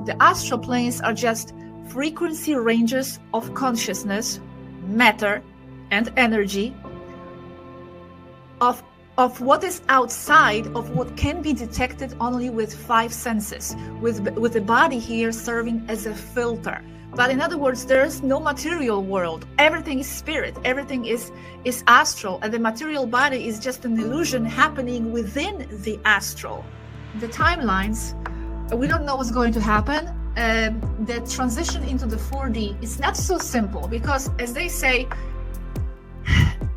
The astral planes are just frequency ranges of consciousness, matter, and energy of what is outside of what can be detected only with 5 senses, with the body here serving as a filter. But in other words, there is no material world. Everything is spirit, everything is astral, and the material body is just an illusion happening within the astral. The timelines, we don't know what's going to happen. The transition into the 4D is not so simple because, as they say,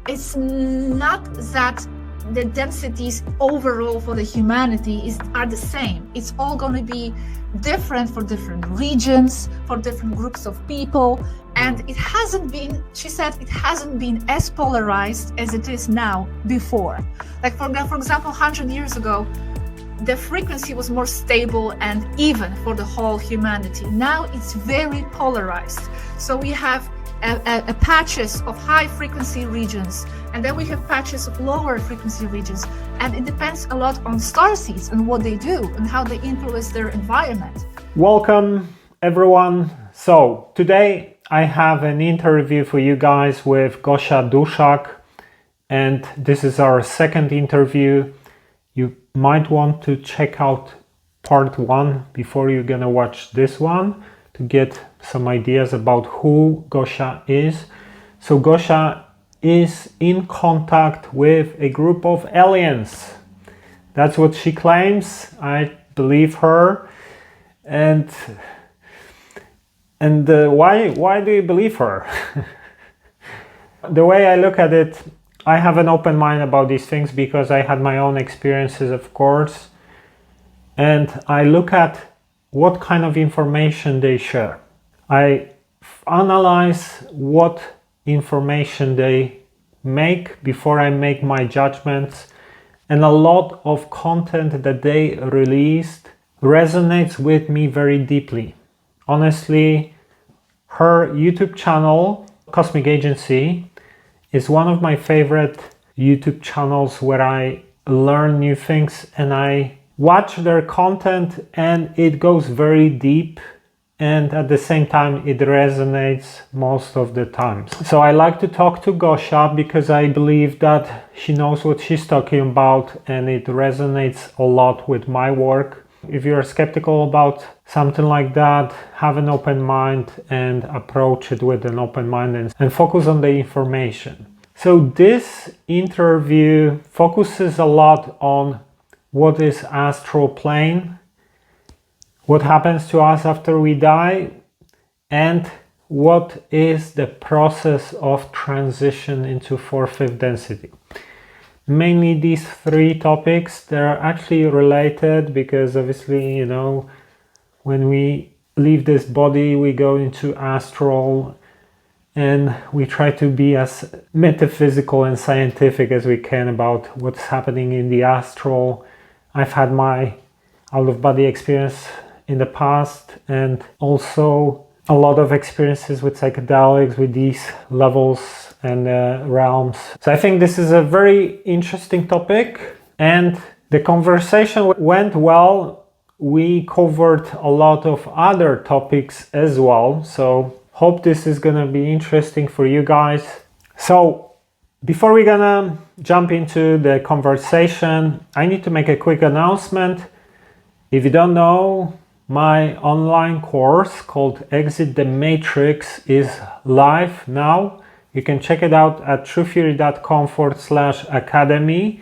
it's not that the densities overall for the humanity are the same. It's all going to be different for different regions, for different groups of people. And it hasn't been, she said, it hasn't been as polarized as it is now before. Like for example, 100 years ago, the frequency was more stable and even for the whole humanity. Now it's very polarized. So we have a patches of high frequency regions, and then we have patches of lower frequency regions, and it depends a lot on starseeds and what they do and how they influence their environment. Welcome everyone. So today I have an interview for you guys with Gosia Duszak, and this is our second interview. You might want to check out part 1 before you're gonna watch this one to get some ideas about who Gosia is. So Gosia is in contact with a group of aliens. That's what she claims. I believe her. And why do you believe her? The way I look at it, I have an open mind about these things because I had my own experiences, of course. And I look at what kind of information they share. I analyze what information they make before I make my judgments, and a lot of content that they released resonates with me very deeply. Honestly, her YouTube channel, Cosmic Agency, is one of my favorite YouTube channels where I learn new things and I watch their content, and it goes very deep, and at the same time it resonates most of the time. So I like to talk to Gosia because I believe that she knows what she's talking about, and it resonates a lot with my work. If you're skeptical about something like that, have an open mind and approach it with an open mind and focus on the information. So this interview focuses a lot on what is astral plane, what happens to us after we die, and what is the process of transition into 4/5 density. Mainly these 3 topics, they're actually related because obviously, you know, when we leave this body, we go into astral, and we try to be as metaphysical and scientific as we can about what's happening in the astral. I've had my out-of-body experience in the past, and also a lot of experiences with psychedelics, with these levels and realms. So I think this is a very interesting topic, and the conversation went well. We covered a lot of other topics as well, so hope this is gonna be interesting for you guys. So before we're gonna jump into the conversation, I need to make a quick announcement. If you don't know, my online course called Exit the Matrix is live now. You can check it out at truetheory.com/academy.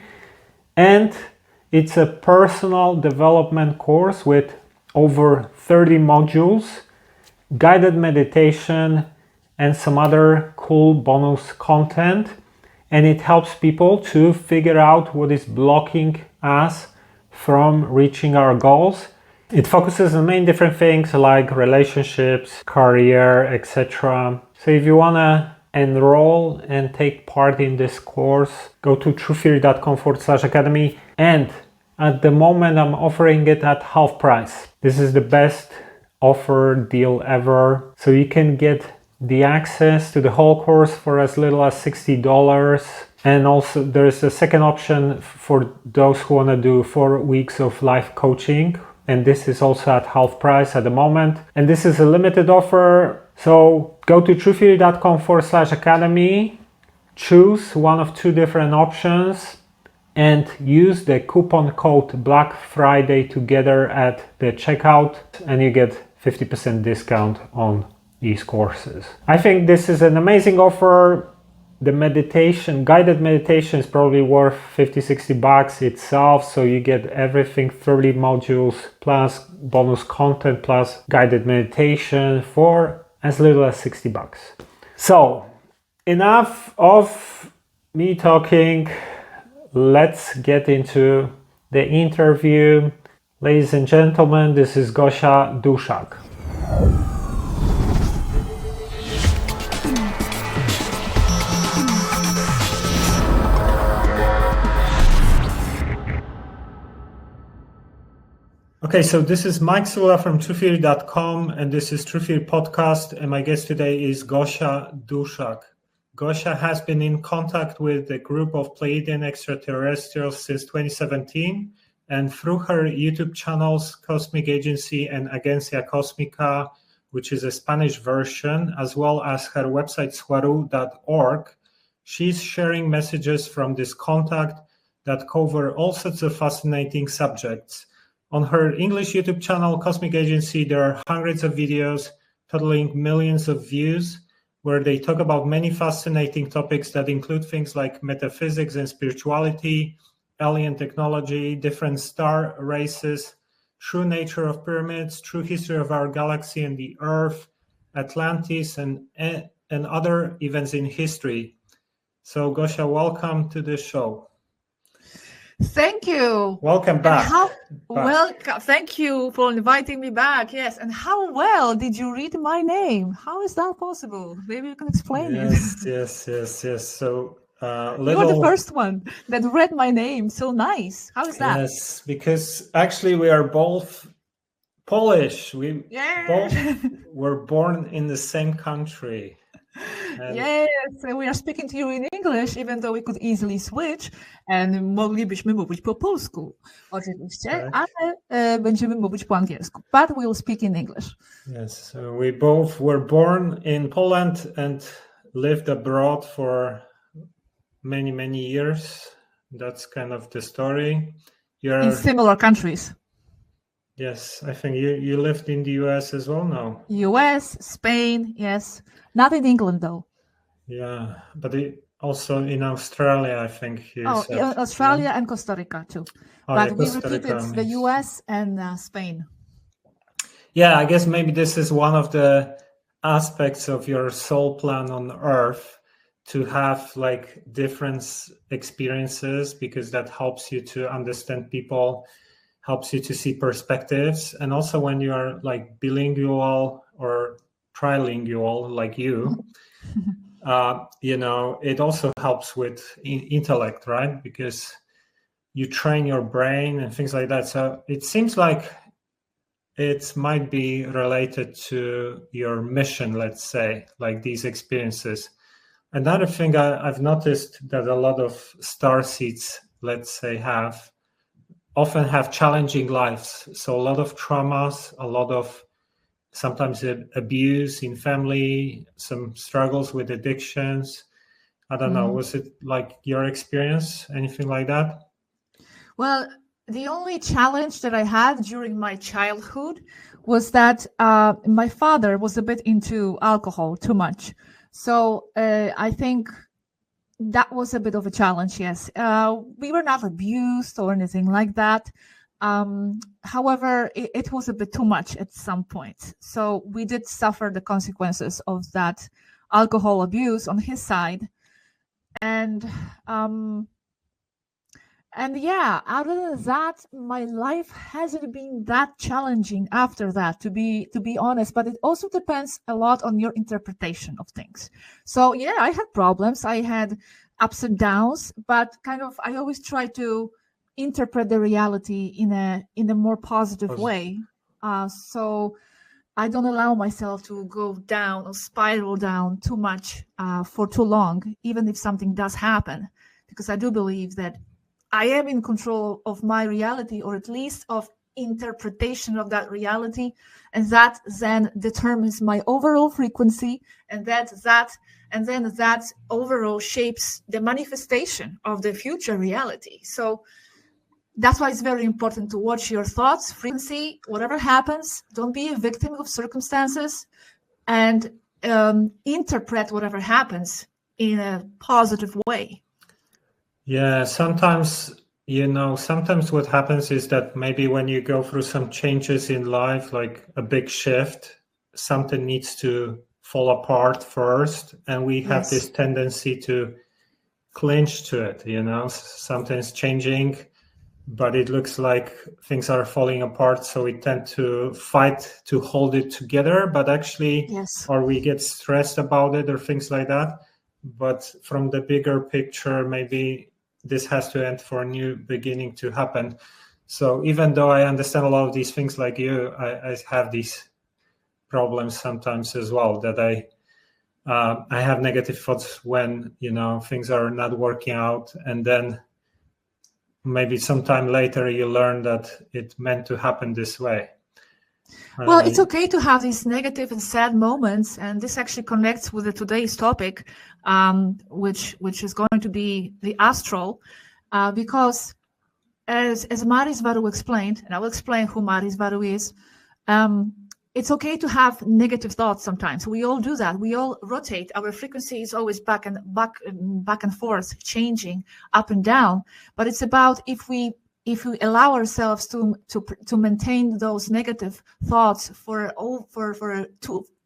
And it's a personal development course with over 30 modules, guided meditation, and some other cool bonus content. And it helps people to figure out what is blocking us from reaching our goals. It focuses on many different things like relationships, career, etc. So if you want to enroll and take part in this course, go to truetheory.com/academy. And at the moment I'm offering it at half price. This is the best offer deal ever. So you can get the access to the whole course for as little as $60. And also there's a second option for those who want to do 4 weeks of live coaching and this is also at half price at the moment. And this is a limited offer. So go to truetheory.com/academy, choose one of two different options, and use the coupon code Black Friday together at the checkout, and you get 50% discount on these courses. I think this is an amazing offer. The guided meditation is probably worth $50-60 itself, so you get everything, 30 modules plus bonus content plus guided meditation for as little as $60. So enough of me talking. Let's get into the interview. Ladies and gentlemen, this is Gosia Duszak. Okay, so this is Mike Sula from truetheory.com, and this is True Theory Podcast, and my guest today is Gosia Duszak. Gosia has been in contact with a group of Pleiadian extraterrestrials since 2017, and through her YouTube channels, Cosmic Agency and Agencia Cosmica, which is a Spanish version, as well as her website swaru.org, she's sharing messages from this contact that cover all sorts of fascinating subjects. On her English YouTube channel, Cosmic Agency, there are hundreds of videos totaling millions of views, where they talk about many fascinating topics that include things like metaphysics and spirituality, alien technology, different star races, true nature of pyramids, true history of our galaxy and the Earth, Atlantis, and other events in history. So, Gosia, welcome to the show. Thank you. Welcome back. Thank you for inviting me back. Yes. And how well did you read my name? How is that possible? Maybe you can explain it. Yes. So you're the first one that read my name. So nice. How is that? Yes, because actually we are both Polish. We both were born in the same country. Yes, we are speaking to you in English, even though we could easily switch, and moglibyśmy mówić po polsku, oczywiście, ale będziemy mówić po angielsku, but we will speak in English. Yes, so we both were born in Poland and lived abroad for many years. That's kind of the story. You're in similar countries. Yes, I think you lived in the US as well now. US, Spain, yes. Not in England, though. Yeah, but also in Australia, I think. Australia and Costa Rica, too. But we repeated the US and Spain. Yeah, I guess maybe this is one of the aspects of your soul plan on Earth, to have like different experiences, because that helps you to understand people, helps you to see perspectives. And also when you are like bilingual or trilingual like you, it also helps with intellect, right? Because you train your brain and things like that. So it seems like it might be related to your mission, let's say, like these experiences. Another thing I've noticed that a lot of starseeds, let's say, often have challenging lives. So a lot of traumas, a lot of sometimes abuse in family, some struggles with addictions. I don't know. Was it like your experience? Anything like that? Well, the only challenge that I had during my childhood was that my father was a bit into alcohol too much. So I think that was a bit of a challenge, yes. We were not abused or anything like that. However, it was a bit too much at some point. So we did suffer the consequences of that alcohol abuse on his side. And yeah, other than that, my life hasn't been that challenging after that, to be honest. But it also depends a lot on your interpretation of things. So yeah, I had problems. I had ups and downs, but kind of I always try to interpret the reality in a more positive way. So I don't allow myself to go down or spiral down too much for too long, even if something does happen, because I do believe that I am in control of my reality, or at least of interpretation of that reality, and that then determines my overall frequency, and then that overall shapes the manifestation of the future reality. So that's why it's very important to watch your thoughts, frequency, whatever happens. Don't be a victim of circumstances, and interpret whatever happens in a positive way. Yeah, sometimes what happens is that maybe when you go through some changes in life, like a big shift, something needs to fall apart first, and we have this tendency to clinch to it. Something's changing, but it looks like things are falling apart, so we tend to fight to hold it together, but actually, or we get stressed about it or things like that. But from the bigger picture, maybe this has to end for a new beginning to happen. So even though I understand a lot of these things like you, I have these problems sometimes as well, that I have negative thoughts when things are not working out, and then maybe sometime later you learn that it meant to happen this way. Well, it's okay to have these negative and sad moments, and this actually connects with today's topic, which is going to be the astral, because as Maris Varu explained, and I will explain who Maris Varu is, it's okay to have negative thoughts sometimes. We all do that. We all rotate. Our frequency is always back and forth, changing up and down. But it's about if we allow ourselves to maintain those negative thoughts for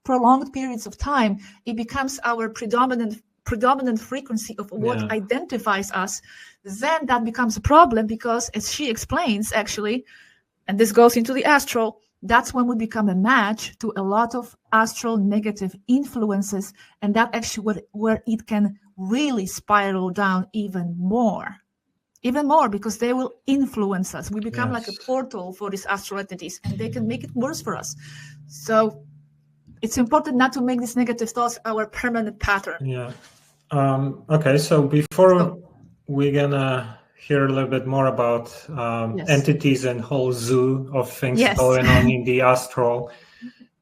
prolonged periods of time, it becomes our predominant frequency of what identifies us. Then that becomes a problem, because as she explains, actually, and this goes into the astral, that's when we become a match to a lot of astral negative influences, and that actually where it can really spiral down even more, because they will influence us. We become like a portal for these astral entities, and they can make it worse for us. So it's important not to make these negative thoughts our permanent pattern. Yeah. Okay, so before we're gonna hear a little bit more about entities and whole zoo of things going on in the astral,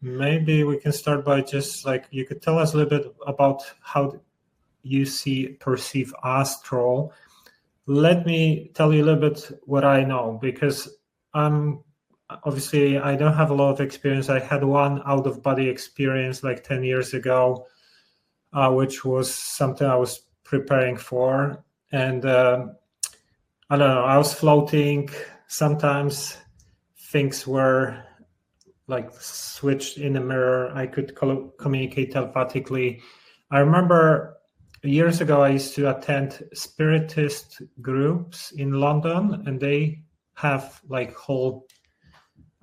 maybe we can start by just you could tell us a little bit about how you perceive astral. Let me tell you a little bit what I know, because obviously I don't have a lot of experience. I had one out-of-body experience 10 years ago, which was something I was preparing for. And I don't know, I was floating. Sometimes things were switched in the mirror. I could communicate telepathically. I remember years ago, I used to attend spiritist groups in London, and they have whole,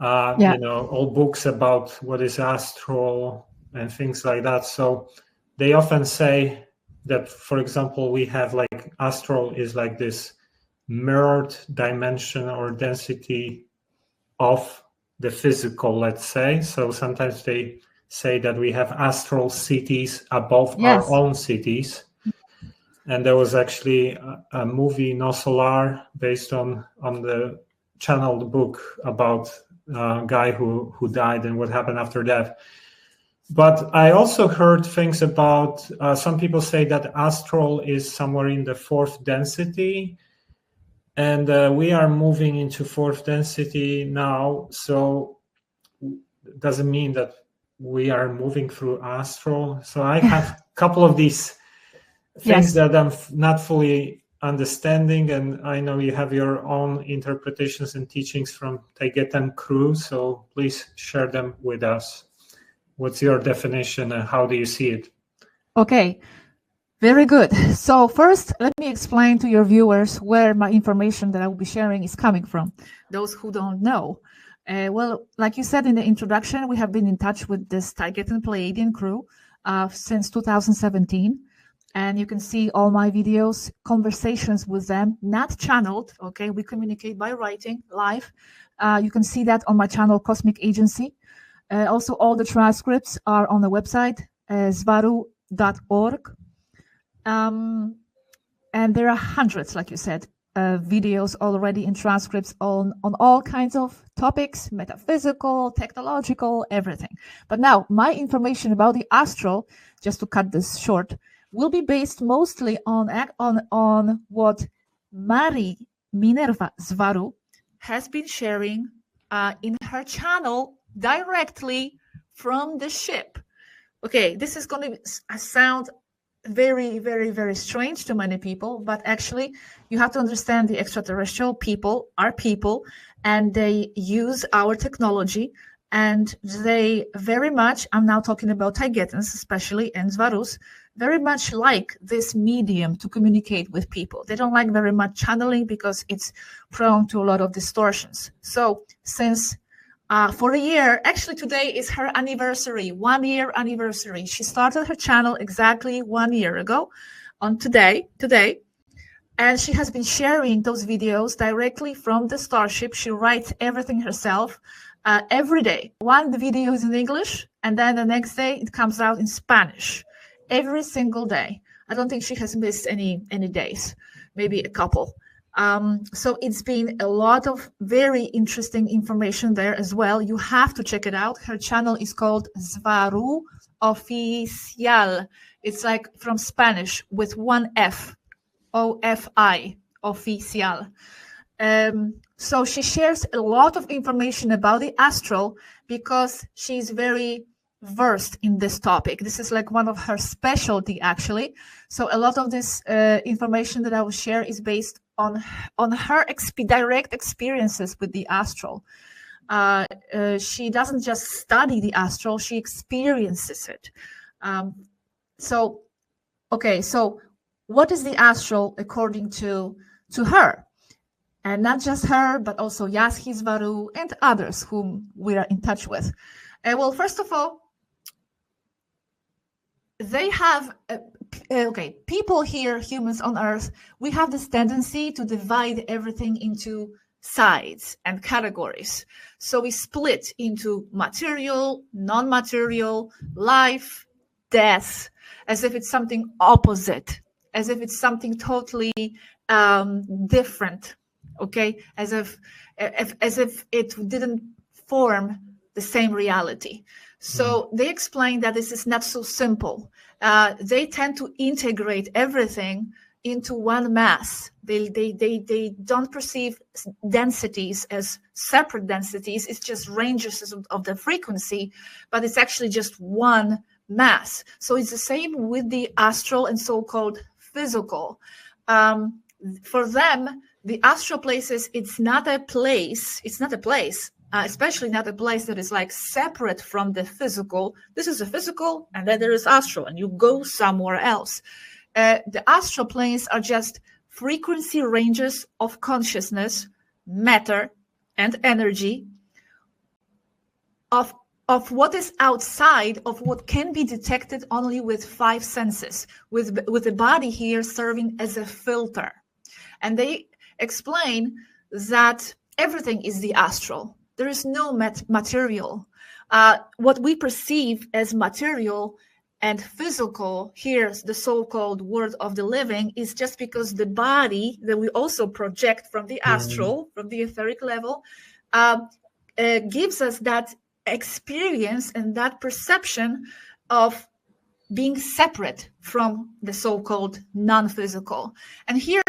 all books about what is astral and things like that. So they often say that, for example, we have astral is this mirrored dimension or density of the physical, let's say. So sometimes they say that we have astral cities above our own cities. And there was actually a movie, No Solar, based on the channeled book about a guy who died and what happened after death. But I also heard things about, some people say that astral is somewhere in the fourth density. And we are moving into fourth density now. So it doesn't mean that we are moving through astral. So I have a couple of these things that I'm not fully understanding, and I know you have your own interpretations and teachings from Taigetan crew, so please share them with us. What's your definition and how do you see it? Okay, very good. So first, let me explain to your viewers where my information that I will be sharing is coming from, those who don't know. Well, like you said in the introduction, we have been in touch with this Taigetan Pleiadian crew since 2017. And you can see all my videos, conversations with them, not channeled, okay? We communicate by writing, live. You can see that on my channel, Cosmic Agency. Also, all the transcripts are on the website, zvaru.org. And there are hundreds, like you said, videos already in transcripts on all kinds of topics, metaphysical, technological, everything. But now my information about the astral, just to cut this short, will be based mostly on what Mari Minerva Zvaru has been sharing in her channel directly from the ship. Okay, this is going to sound very, very, very strange to many people, but actually you have to understand the extraterrestrial people are people, and they use our technology, and they very much, I'm now talking about Taigetans especially, and Zvarus, very much like this medium to communicate with people. They don't like very much channeling because it's prone to a lot of distortions. So since for a year, actually today is her anniversary, 1 year anniversary. She started her channel exactly 1 year ago on today, and she has been sharing those videos directly from the starship. She writes everything herself every day. One video is in English, and then the next day it comes out in Spanish every single day. I don't think she has missed any days, maybe a couple. So it's been a lot of very interesting information there as well. You have to check it out. Her channel is called Zvaru Oficial. It's like from Spanish with one F, O-F-I, Oficial. So she shares a lot of information about the astral because she's very versed in this topic. This is like one of her specialty, actually. So a lot of this information that I will share is based on her direct experiences with the astral. She doesn't just study the astral, she experiences it. So what is the astral according to her? And not just her, but also Yaski Zvaru and others whom we are in touch with. Well, first of all, they have, people here, humans on Earth, we have this tendency to divide everything into sides and categories. So we split into material, non-material, life, death, as if it's something opposite, as if it's something totally different, okay? As if it didn't form the same reality. So they explain that this is not so simple. They tend to integrate everything into one mass. They don't perceive densities as separate densities. It's just ranges of the frequency, but it's actually just one mass. So it's the same with the astral and so-called physical. For them, the astral places, it's not a place. Especially not a place that is like separate from the physical. This is a physical, and then there is astral, and you go somewhere else. The astral planes are just frequency ranges of consciousness, matter, and energy of what is outside of what can be detected only with 5 senses, with the body here serving as a filter. And they explain that everything is the astral. There is no material. What we perceive as material and physical, here's the so-called world of the living, is just because the body that we also project from the astral, from the etheric level, gives us that experience and that perception of being separate from the so-called non-physical. And here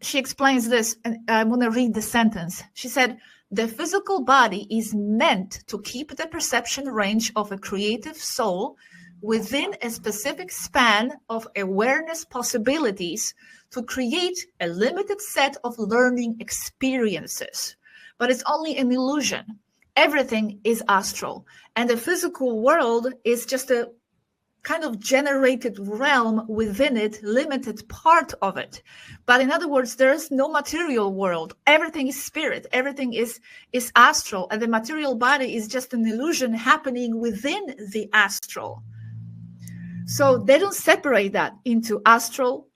she explains this, and I'm going to read the sentence. She said, "The physical body is meant to keep the perception range of a creative soul within a specific span of awareness possibilities to create a limited set of learning experiences. But it's only an illusion. Everything is astral, and the physical world is just a kind of generated realm within it, limited part of it. But in other words, there is no material world. Everything is spirit. Everything is astral, and the material body is just an illusion happening within the astral." So they don't separate that into astral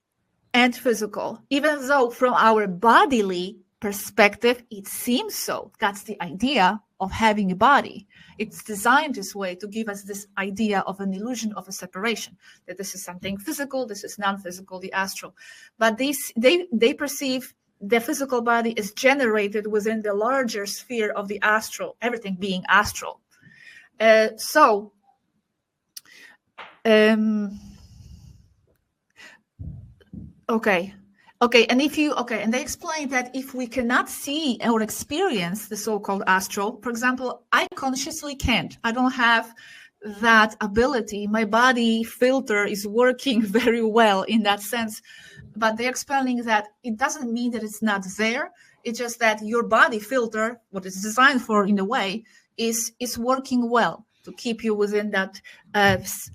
and physical, even though from our bodily perspective, it seems so. That's the idea of having a body. It's designed this way to give us this idea of an illusion of a separation, that this is something physical, this is non-physical, the astral. But they perceive the physical body is generated within the larger sphere of the astral, everything being astral. Okay, and and they explain that if we cannot see or experience the so-called astral, for example, I consciously can't. I don't have that ability. My body filter is working very well in that sense, but they're explaining that it doesn't mean that it's not there. It's just that your body filter, what it's designed for in a way, is working well to keep you within that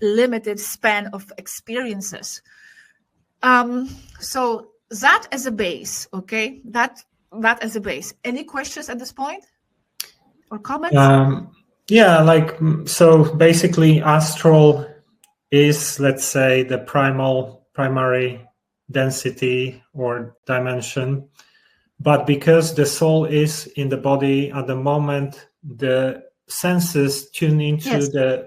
limited span of experiences. So that as a base, okay? That as a base. Any questions at this point or comments? Yeah, so basically astral is, let's say, the primary density or dimension. But because the soul is in the body at the moment, the senses tune into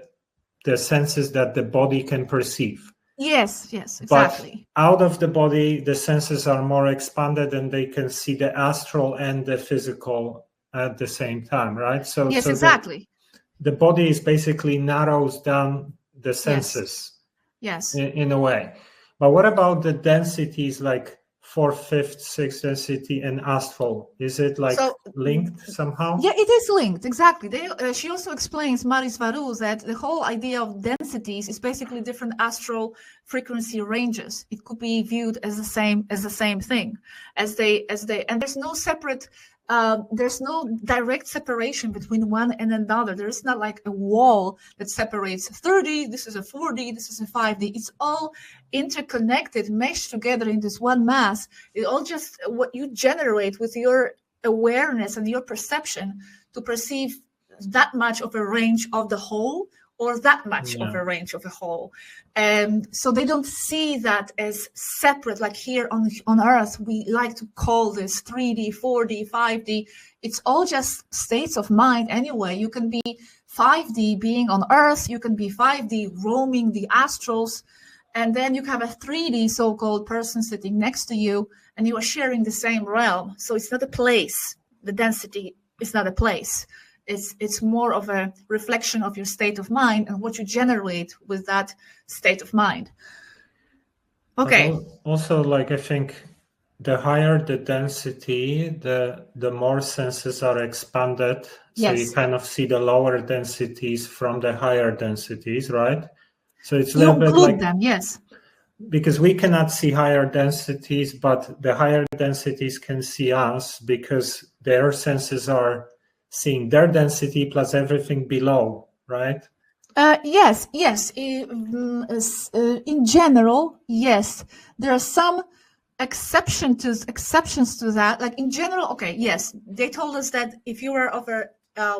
the senses that the body can perceive. Yes, exactly. But out of the body, the senses are more expanded and they can see the astral and the physical at the same time, right? So exactly. The body is basically narrows down the senses. Yes. In a way. But what about the densities like 4th, 5th, 6th density and astral? Is it linked somehow? Yeah, it is linked, exactly. She also explains, Maris Varuz, that the whole idea of densities is basically different astral frequency ranges. It could be viewed as the same thing, and there's no separate. There's no direct separation between one and another. There is not like a wall that separates 30, this is a 4D, this is a 5D. It's all interconnected, meshed together in this one mass. It all just what you generate with your awareness and your perception to perceive that much of a range of the whole, or that much of a range of a whole. So they don't see that as separate, like here on Earth, we like to call this 3D, 4D, 5D. It's all just states of mind anyway. You can be 5D being on Earth, you can be 5D roaming the astrals, and then you have a 3D so-called person sitting next to you, and you are sharing the same realm. So it's not a place. The density is not a place. It's more of a reflection of your state of mind and what you generate with that state of mind. Okay. Also, I think the higher the density, the more senses are expanded. So you kind of see the lower densities from the higher densities, right? So it's a little bit like them, yes. Because we cannot see higher densities, but the higher densities can see us because their senses are seeing their density plus everything below, right? Yes. In general, yes. There are some exceptions to that. Like in general, okay, yes. They told us that if you are of a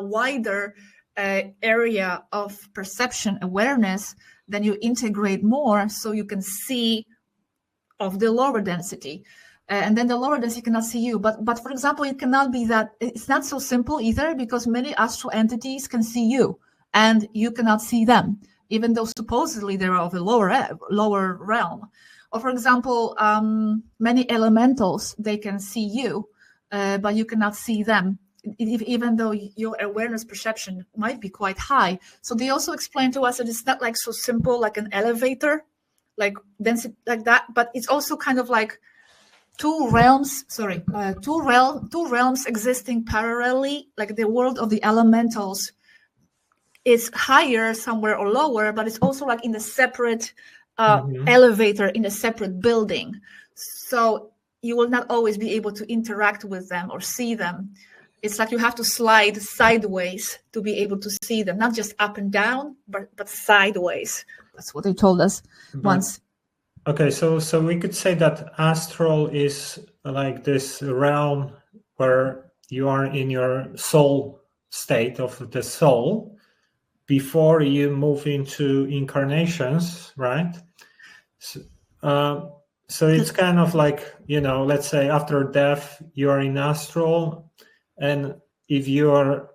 wider area of perception awareness, then you integrate more, so you can see of the lower density. And then the lower density cannot see you. But for example, it cannot be that. It's not so simple either, because many astral entities can see you and you cannot see them, even though supposedly they're of a lower realm. Or for example, many elementals, they can see you, but you cannot see them, even though your awareness perception might be quite high. So they also explain to us that it's not like so simple like an elevator, like density like that, but it's also kind of like two realms existing parallelly. Like the world of the elementals is higher somewhere or lower, but it's also like in a separate elevator in a separate building. So you will not always be able to interact with them or see them. It's like you have to slide sideways to be able to see them, not just up and down, but sideways. That's what they told us once. Okay, so we could say that astral is like this realm where you are in your soul state of the soul before you move into incarnations, right? So it's kind of like, let's say after death, you are in astral, and if you are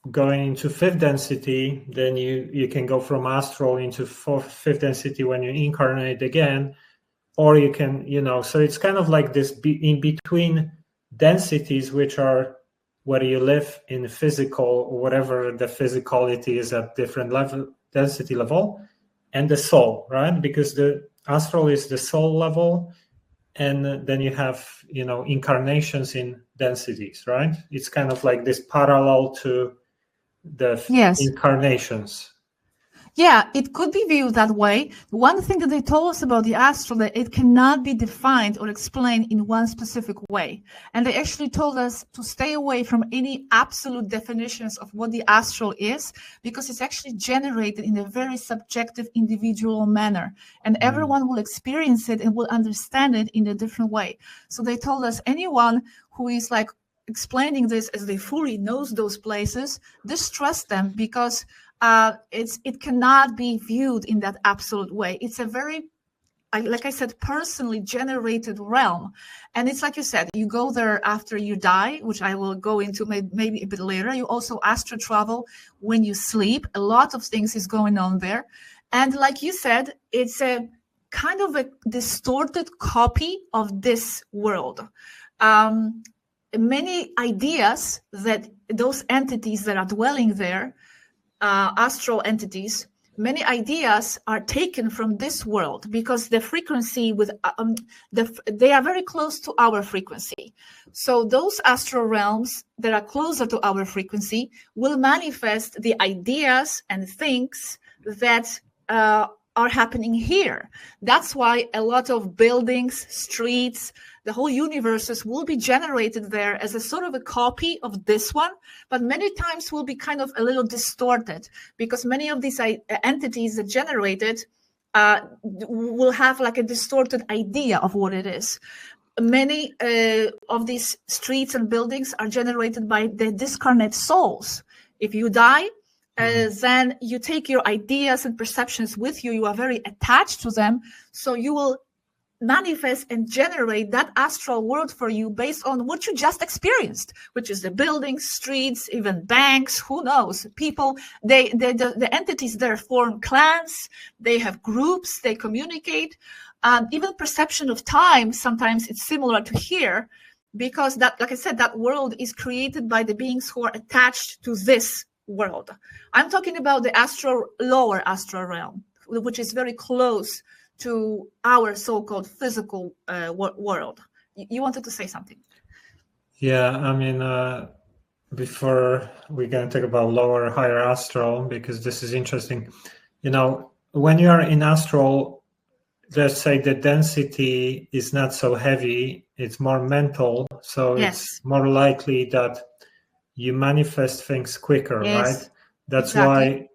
going into 5th density, then you can go from astral into 5th density when you incarnate again, or you can, so it's kind of like this in between densities, which are where you live in physical, or whatever the physicality is at different density level, and the soul, right? Because the astral is the soul level, and then you have, incarnations in densities, right? It's kind of like this parallel to the incarnations. Yeah, it could be viewed that way. One thing that they told us about the astral, that it cannot be defined or explained in one specific way. And they actually told us to stay away from any absolute definitions of what the astral is, because it's actually generated in a very subjective, individual manner. And everyone will experience it and will understand it in a different way. So they told us anyone who is like explaining this as they fully knows those places, distrust them, because it cannot be viewed in that absolute way. It's a very, like I said, personally generated realm. And it's like you said, you go there after you die, which I will go into maybe a bit later. You also astral travel when you sleep. A lot of things is going on there. And like you said, it's a kind of a distorted copy of this world. Many ideas that those entities that are dwelling there, astral entities, many ideas are taken from this world, because the frequency with they are very close to our frequency. So those astral realms that are closer to our frequency will manifest the ideas and things that are happening here. That's why a lot of buildings, streets, the whole universes will be generated there as a sort of a copy of this one, but many times will be kind of a little distorted, because many of these entities that generated will have like a distorted idea of what it is. Many of these streets and buildings are generated by the discarnate souls. If you die, then you take your ideas and perceptions with you. You are very attached to them. So you will manifest and generate that astral world for you based on what you just experienced, which is the buildings, streets, even banks, who knows, people. The entities there form clans, they have groups, they communicate. Even perception of time, sometimes it's similar to here, because that, like I said, that world is created by the beings who are attached to this world. I'm talking about the lower astral realm, which is very close to our so-called physical world. You wanted to say something? Yeah, I mean, before we're going to talk about lower, higher astral, because this is interesting. When you are in astral, let's say the density is not so heavy, it's more mental, so it's more likely that you manifest things quicker, right? That's why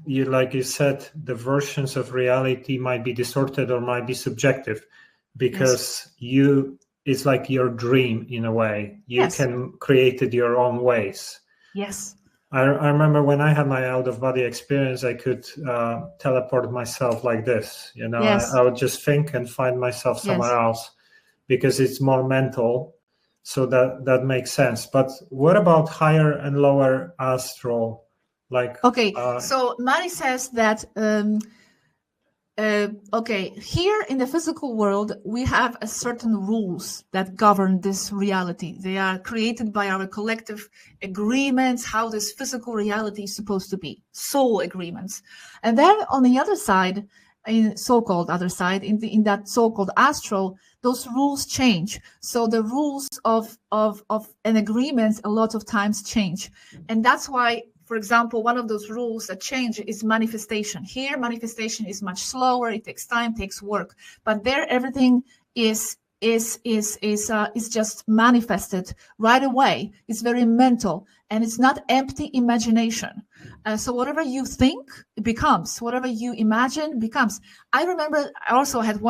like you said, the versions of reality might be distorted or might be subjective, because it's like your dream in a way. You can create it your own ways. Yes. I remember when I had my out-of-body experience, I could teleport myself like this. I would just think and find myself somewhere else, because it's more mental. So that makes sense. But what about higher and lower astral? So Mari says that here in the physical world we have a certain rules that govern this reality. They are created by our collective agreements, how this physical reality is supposed to be, soul agreements. And then on the other side, in so-called other side, in that so-called astral, those rules change. So the rules of an agreement a lot of times change, and that's why, for example, one of those rules that change is manifestation. Here, manifestation is much slower. It takes time, takes work. But there, everything is just manifested right away. It's very mental, and it's not empty imagination. So whatever you think, it becomes. Whatever you imagine, becomes. I also had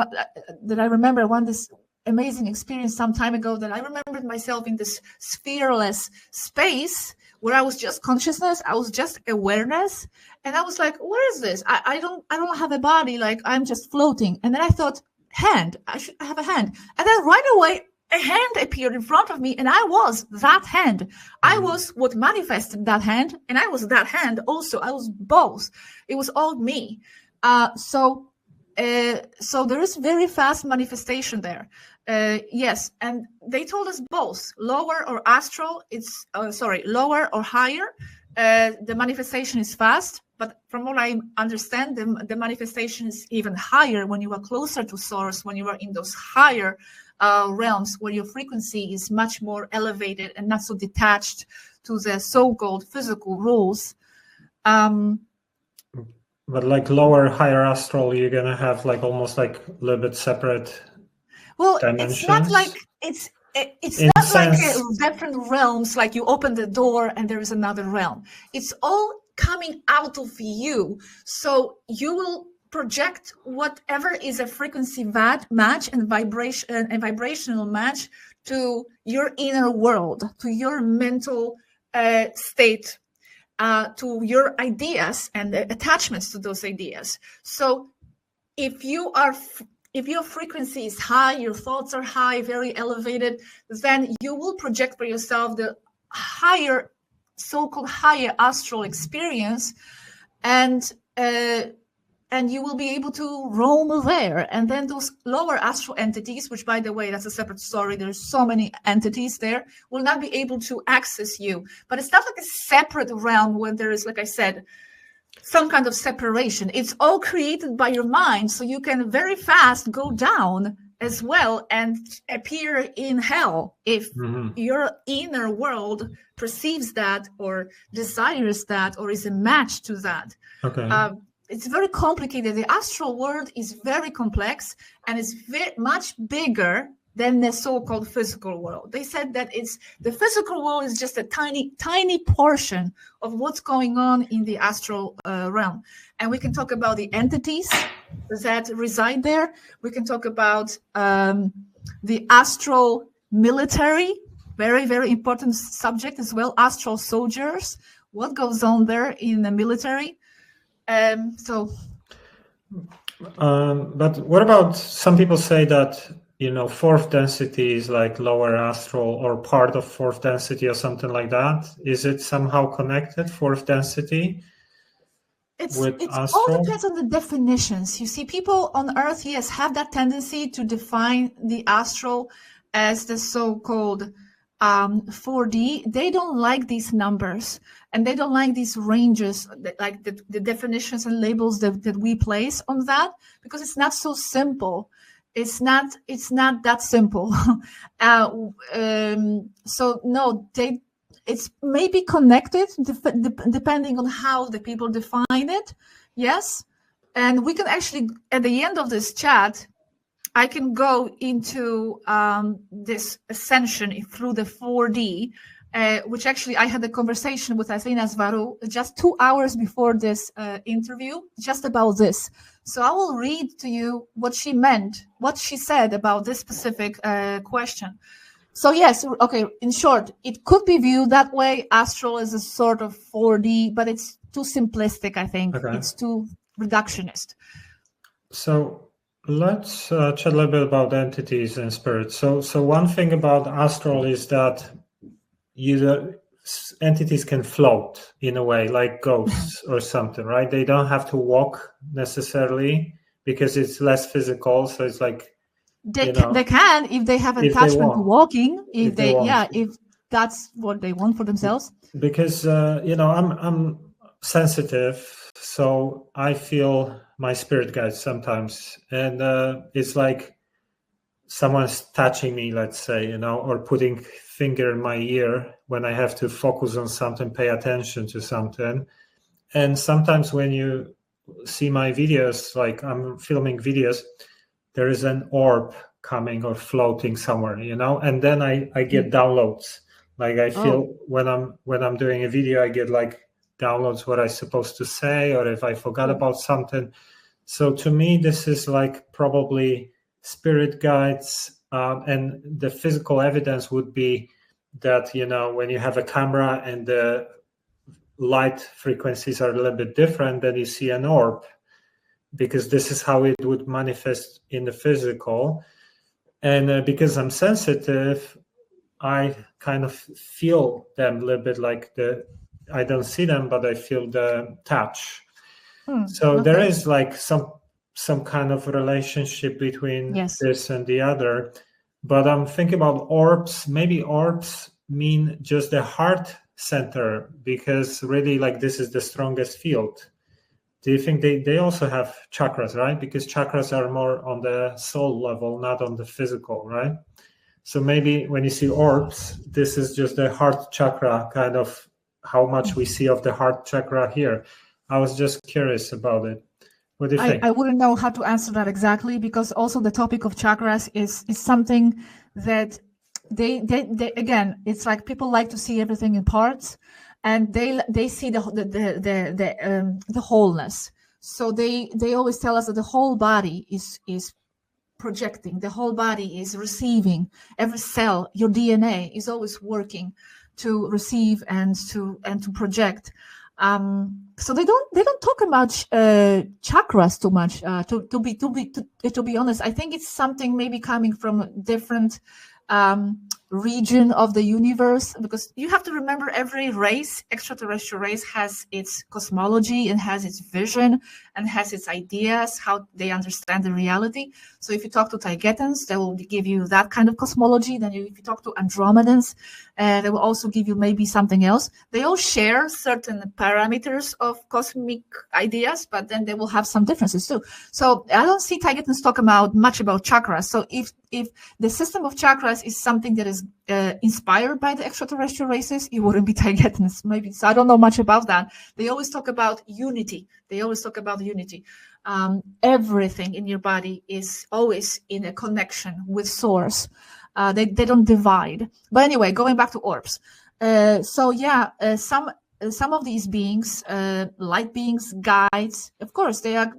this amazing experience some time ago, that I remembered myself in this sphereless space where I was just consciousness, I was just awareness, and I was like, what is this? I don't have a body, like I'm just floating. And then I thought, hand, I should have a hand. And then right away, a hand appeared in front of me, and I was that hand. I was what manifested that hand, and I was that hand also. I was both. It was all me. So there is very fast manifestation there. Yes, and they told us both lower or astral. It's lower or higher. The manifestation is fast, but from what I understand, the manifestation is even higher when you are closer to source, when you are in those higher realms where your frequency is much more elevated and not so detached to the so-called physical rules. But like lower, higher astral, you're gonna have like almost like a little bit separate. Well, dimensions? it's not like it's not like different realms, like you open the door and there is another realm. It's all coming out of you. So you will project whatever is a frequency match and vibration and vibrational match to your inner world, to your mental state, to your ideas and attachments to those ideas. So if your frequency is high, your thoughts are high, very elevated, then you will project for yourself the higher, so-called higher astral experience, and you will be able to roam there. And then those lower astral entities, which, by the way, that's a separate story. There's so many entities there, will not be able to access you. But it's not like a separate realm where there is, like I said, some kind of separation. It's all created by your mind, so you can very fast go down as well and appear in hell if your inner world perceives that or desires that or is a match to that. Okay. It's very complicated. The astral world is very complex and it's much bigger than the so-called physical world. They said that the physical world is just a tiny portion of what's going on in the astral realm. And we can talk about the entities that reside there. We can talk about the astral military, very, very important subject as well, astral soldiers, what goes on there in the military. But what about, some people say that, fourth density is like lower astral or part of fourth density or something like that. Is it somehow connected, fourth density? It all depends on the definitions. You see, people on Earth, yes, have that tendency to define the astral as the so-called 4D. They don't like these numbers and they don't like these ranges, like the definitions and labels that we place on that, because it's not so simple. It's not that simple. So no, it's maybe connected depending on how the people define it. Yes. And we can actually, at the end of this chat, I can go into this ascension through the 4D, which actually I had a conversation with Athena Svaru just 2 hours before this interview, just about this. So I will read to you what she meant, what she said about this specific question. So yes, okay, in short, it could be viewed that way. Astral is a sort of 4D, but it's too simplistic, I think. Okay. It's too reductionist. So let's chat a little bit about entities and spirits. So one thing about astral is that entities can float in a way, like ghosts or something, right? They don't have to walk necessarily because it's less physical. So it's like they can if they have attachment to walking. If that's what they want for themselves. Because I'm sensitive, so I feel my spirit guides sometimes, and it's like someone's touching me, let's say, or putting finger in my ear when I have to focus on something, pay attention to something. And sometimes when you see my videos, like I'm filming videos, there is an orb coming or floating somewhere, and then I get downloads. Like I feel when I'm doing a video, I get like downloads what I'm supposed to say, or if I forgot about something. So to me, this is like probably spirit guides, and the physical evidence would be that, when you have a camera and the light frequencies are a little bit different, then you see an orb, because this is how it would manifest in the physical. And because I'm sensitive, I kind of feel them a little bit, like I don't see them, but I feel the touch. So there is like some kind of relationship between this and the other. but I'm thinking about orbs. Maybe orbs mean just the heart center, because really, like, this is the strongest field. Do you think they also have chakras, right? Because chakras are more on the soul level, not on the physical, right? So maybe when you see orbs, this is just the heart chakra, kind of how much we see of the heart chakra here. I was just curious about it. What do you think? I wouldn't know how to answer that exactly, because also the topic of chakras is something that they again, it's like people like to see everything in parts, and they see the wholeness. So they always tell us that the whole body is projecting, the whole body is receiving, every cell, your DNA is always working to receive and to project. So they don't talk about chakras too much. To be honest, I think it's something maybe coming from a different region of the universe, because you have to remember every race, extraterrestrial race, has its cosmology and has its vision and has its ideas, how they understand the reality. So if you talk to Taigetans, they will give you that kind of cosmology. Then if you talk to Andromedans, they will also give you maybe something else. They all share certain parameters of cosmic ideas, but then they will have some differences too. So I don't see Taigetans talk much about chakras. So if the system of chakras is something that is inspired by the extraterrestrial races, it wouldn't be Taigetans, maybe. So I don't know much about that. They always talk about unity. Everything in your body is always in a connection with source. They don't divide. But anyway, going back to orbs. Some of these beings, light beings, guides, of course, they are.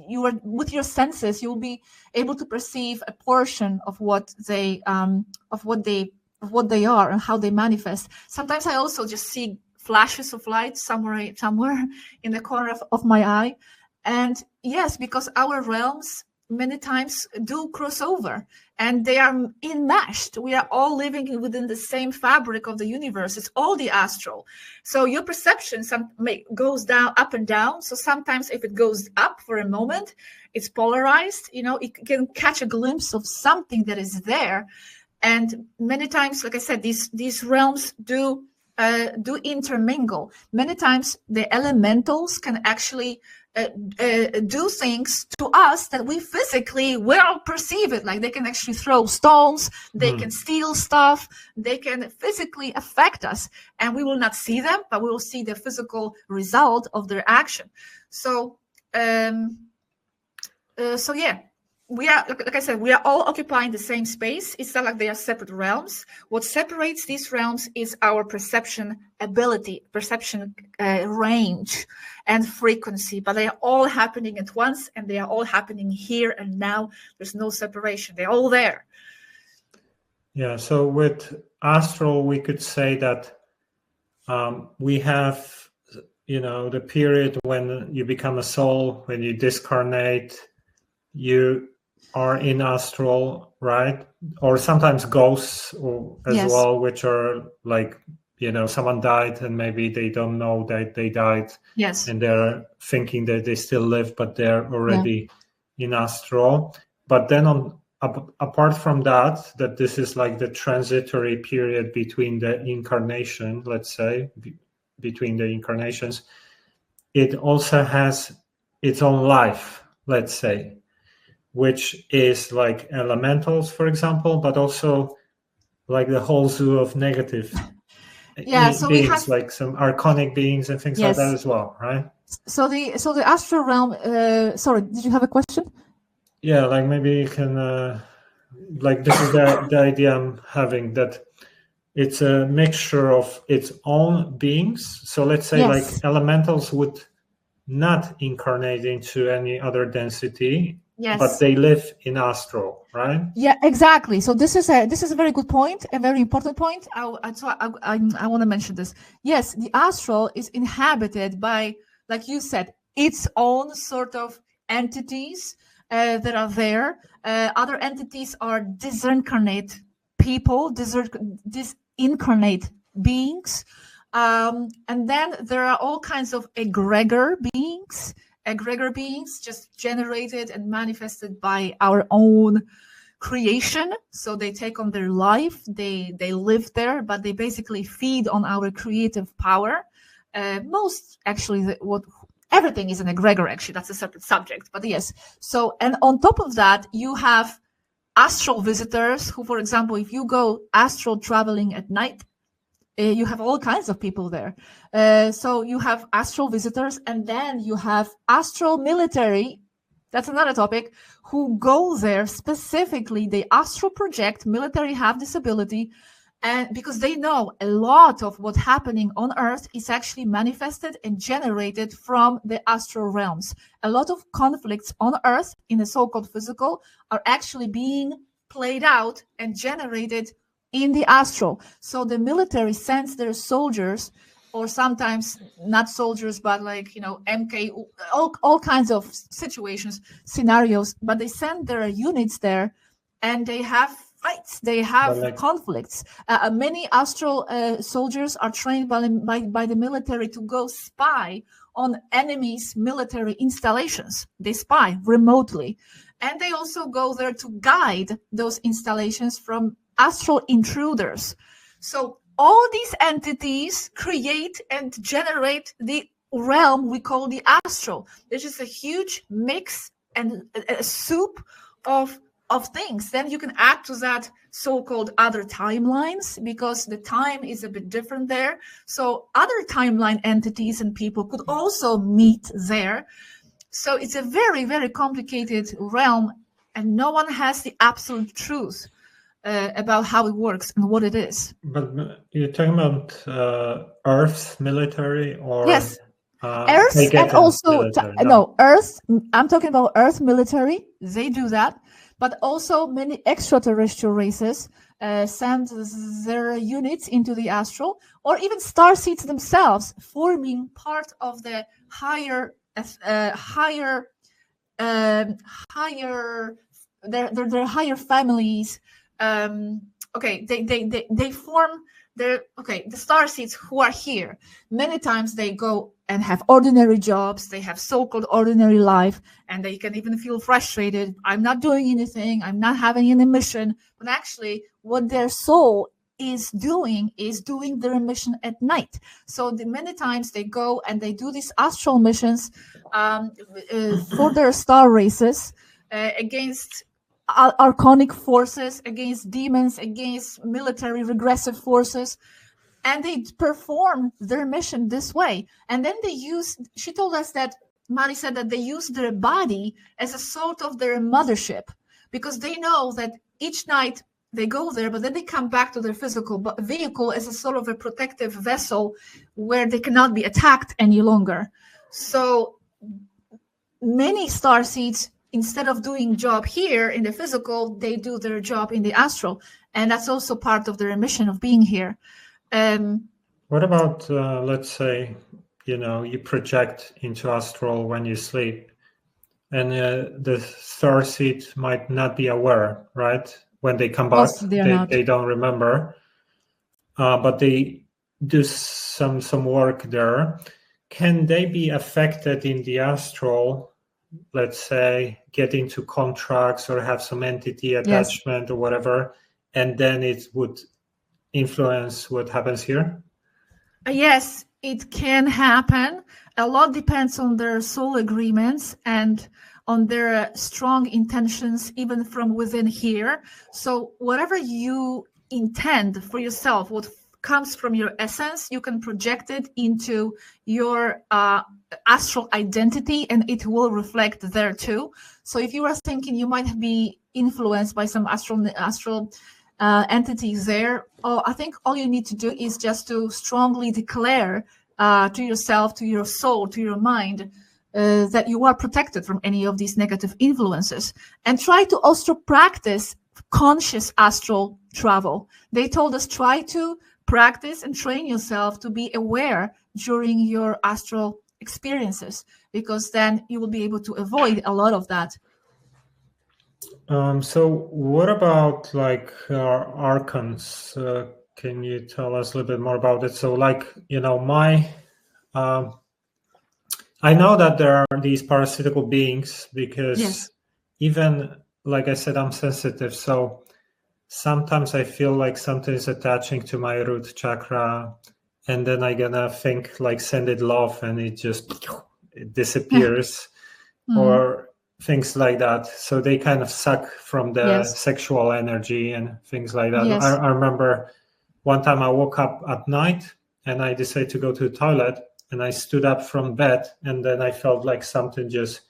You are, with your senses, you'll be able to perceive a portion of what they are and how they manifest. Sometimes I also just see flashes of light somewhere in the corner of my eye. And yes, because our realms many times do cross over and they are enmeshed. We are all living within the same fabric of the universe. It's all the astral. So your perception goes down, up and down. So sometimes if it goes up for a moment, it's polarized. It can catch a glimpse of something that is there. And many times, like I said, these realms do intermingle. Many times the elementals can actually do things to us that we physically will perceive it. Like they can actually throw stones, they can steal stuff, they can physically affect us, and we will not see them, but we will see the physical result of their action. So yeah, we are, like I said, we are all occupying the same space. It's not like they are separate realms. What separates these realms is our perception ability, perception range and frequency, but they are all happening at once, and they are all happening here and now. There's no separation. They're all there. Yeah, so with astral, we could say that we have, the period when you become a soul, when you discarnate, you are in astral, right? Or sometimes ghosts as well, which are like, someone died and maybe they don't know that they died. Yes. And they're thinking that they still live, but they're already in astral. But then apart from that this is like the transitory period between the incarnation, let's say, between the incarnations, it also has its own life, let's say, which is like elementals, for example, but also like the whole zoo of negative so beings, we have like some archonic beings and things like that as well, right? So the astral realm. Sorry, did you have a question? Yeah, like maybe you can, like this is the idea I'm having, that it's a mixture of its own beings. So let's say like elementals would not incarnate into any other density. Yes. But they live in astral, right? Yeah, exactly. So this is a very good point, a very important point. I want to mention this. Yes, the astral is inhabited by, like you said, its own sort of entities that are there. Other entities are disincarnate people, disincarnate beings. And then there are all kinds of egregor beings just generated and manifested by our own creation. So they take on their life, they live there, but they basically feed on our creative power. Most actually, everything is an egregor, actually, that's a separate subject, but yes. So, and on top of that, you have astral visitors who, for example, if you go astral traveling at night, you have all kinds of people there. So you have astral visitors, and then you have astral military. That's another topic, who go there specifically. They astral project. Military have this ability, and because they know a lot of what's happening on Earth is actually manifested and generated from the astral realms. A lot of conflicts on Earth in the so-called physical are actually being played out and generated in the astral. So the military sends their soldiers, or sometimes not soldiers, but like, MK, all kinds of situations, scenarios, but they send their units there, and they have fights, they have conflicts. Many astral soldiers are trained by the military to go spy on enemies' military installations. They spy remotely. And they also go there to guide those installations from astral intruders. So all these entities create and generate the realm we call the astral. There's just a huge mix and a soup of things. Then you can add to that so-called other timelines, because the time is a bit different there. So other timeline entities and people could also meet there. So it's a very, very complicated realm, and no one has the absolute truth about how it works and what it is. But you're talking about Earth's military, or yes, Earth, and also Earth. I'm talking about Earth military. They do that, but also many extraterrestrial races send their units into the astral, or even starseeds themselves, forming part of the higher their higher families. They form the starseeds who are here. Many times they go and have ordinary jobs, they have so-called ordinary life, and they can even feel frustrated. I'm not doing anything, I'm not having any mission. But actually what their soul is doing their mission at night. So many times they go and they do these astral missions for their star races, against archonic forces, against demons, against military regressive forces, and they perform their mission this way. And then she told us that, Mari said that they use their body as a sort of their mothership, because they know that each night they go there, but then they come back to their physical vehicle as a sort of a protective vessel where they cannot be attacked any longer. So many starseeds, instead of doing job here in the physical, they do their job in the astral. And that's also part of their mission of being here. What about, let's say, you project into astral when you sleep, and the starseed might not be aware, right? When they come back, they don't remember, but they do some work there. Can they be affected in the astral, let's say, get into contracts or have some entity attachment or whatever, and then it would influence what happens here? Yes, it can happen. A lot depends on their soul agreements and on their strong intentions, even from within here. So whatever you intend for yourself, what comes from your essence, you can project it into your astral identity, and it will reflect there too. So if you are thinking you might be influenced by some astral entities there, I think all you need to do is just to strongly declare to yourself, to your soul, to your mind, that you are protected from any of these negative influences, and try to also practice conscious astral travel. They told us, try to practice and train yourself to be aware during your astral experiences, because then you will be able to avoid a lot of that. So what about like archons? Can you tell us a little bit more about it? So like, I know that there are these parasitical beings, because even like I said, I'm sensitive, so sometimes I feel like something is attaching to my root chakra, and then I'm gonna think like send it love, and it disappears, or things like that. So they kind of suck from the Yes. sexual energy and things like that. Yes. I remember one time I woke up at night and I decided to go to the toilet, and I stood up from bed, and then I felt like something just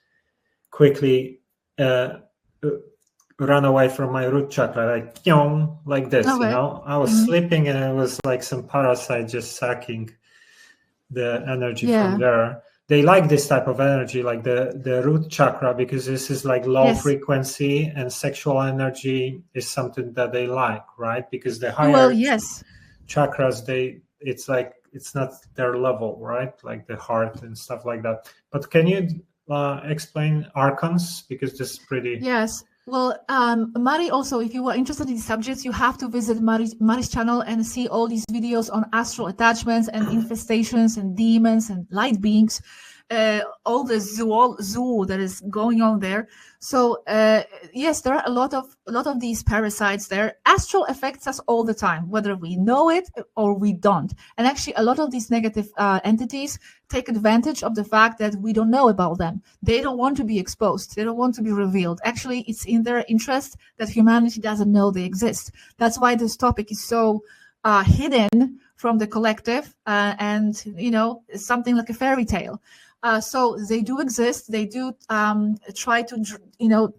quickly run away from my root chakra, like this. Okay. I was sleeping, and it was like some parasite just sucking the energy from there. They like this type of energy, like the root chakra, because this is like low frequency, and sexual energy is something that they like, right? Because the higher chakras, it's not their level, right? Like the heart and stuff like that. But can you explain archons, because this is pretty... Yes. Well, Mari, also, if you are interested in these subjects, you have to visit Mari's channel and see all these videos on astral attachments and infestations and demons and light beings, all the zoo that is going on there. So yes, there are a lot of these parasites there. Astral affects us all the time, whether we know it or we don't. And actually, a lot of these negative entities take advantage of the fact that we don't know about them. They don't want to be exposed. They don't want to be revealed. Actually, it's in their interest that humanity doesn't know they exist. That's why this topic is so hidden from the collective, and something like a fairy tale. So they do exist. They do try to,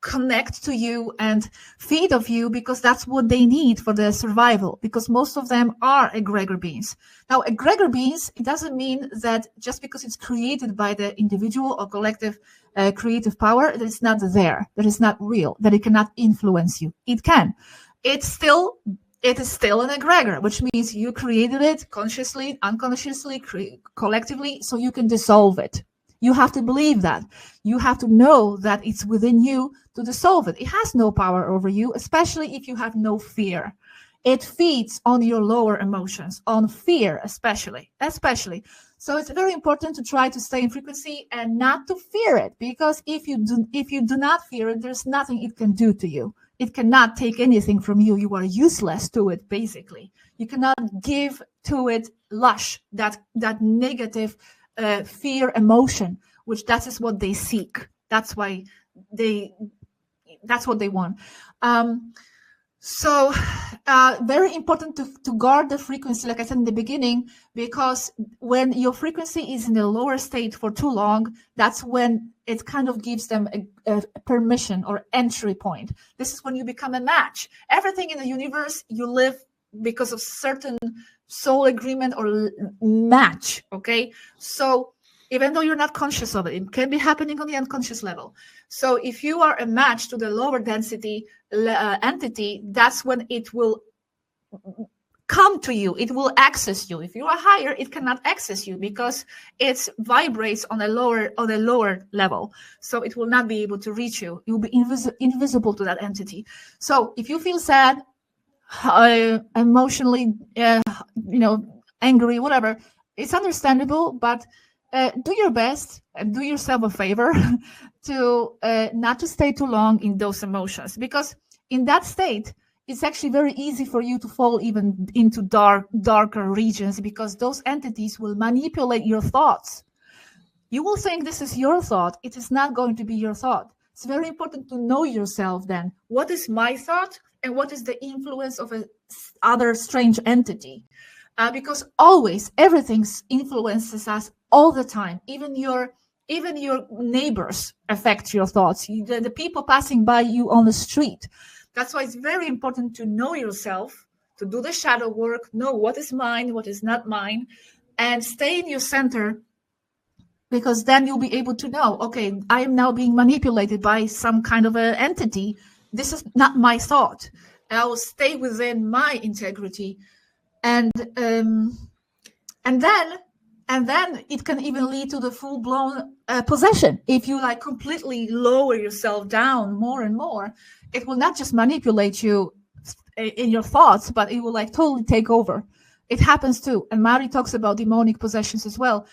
connect to you and feed of you, because that's what they need for their survival, because most of them are egregor beings. Now, egregor beings, it doesn't mean that just because it's created by the individual or collective creative power, that it's not there, that it's not real, that it cannot influence you. It can. It is still an egregor, which means you created it consciously, unconsciously, collectively, so you can dissolve it. You have to believe that. You have to know that it's within you to dissolve it. It has no power over you, especially if you have no fear. It feeds on your lower emotions, on fear especially. So it's very important to try to stay in frequency and not to fear it, because if you do not fear it, there's nothing it can do to you. It cannot take anything from you. You are useless to it, basically. You cannot give to it that negative fear emotion, which that is what they seek. That's what they want. So very important to guard the frequency, like I said in the beginning, because when your frequency is in the lower state for too long, that's when it kind of gives them a permission or entry point. This is when you become a match. Everything in the universe, you live because of certain soul agreement or match, okay? So even though you're not conscious of it, it can be happening on the unconscious level. So if you are a match to the lower density entity, that's when it will come to you. It will access you. If you are higher, it cannot access you because it vibrates on a lower level. So it will not be able to reach you. You will be invisible to that entity. So if you feel sad, emotionally, angry, whatever, it's understandable, but do your best and do yourself a favor to not to stay too long in those emotions, because in that state, it's actually very easy for you to fall even into darker regions, because those entities will manipulate your thoughts. You will think this is your thought. It is not going to be your thought. It's very important to know yourself then. What is my thought and what is the influence of other strange entity? Because always everything influences us all the time. Even your neighbors affect your thoughts. The people passing by you on the street. That's why it's very important to know yourself, to do the shadow work, know what is mine, what is not mine, and stay in your center, because then you'll be able to know, okay, I am now being manipulated by some kind of an entity. This is not my thought. And I will stay within my integrity. And then it can even lead to the full-blown possession. If you completely lower yourself down more and more, it will not just manipulate you in your thoughts, but it will totally take over. It happens too. And Mari talks about demonic possessions as well.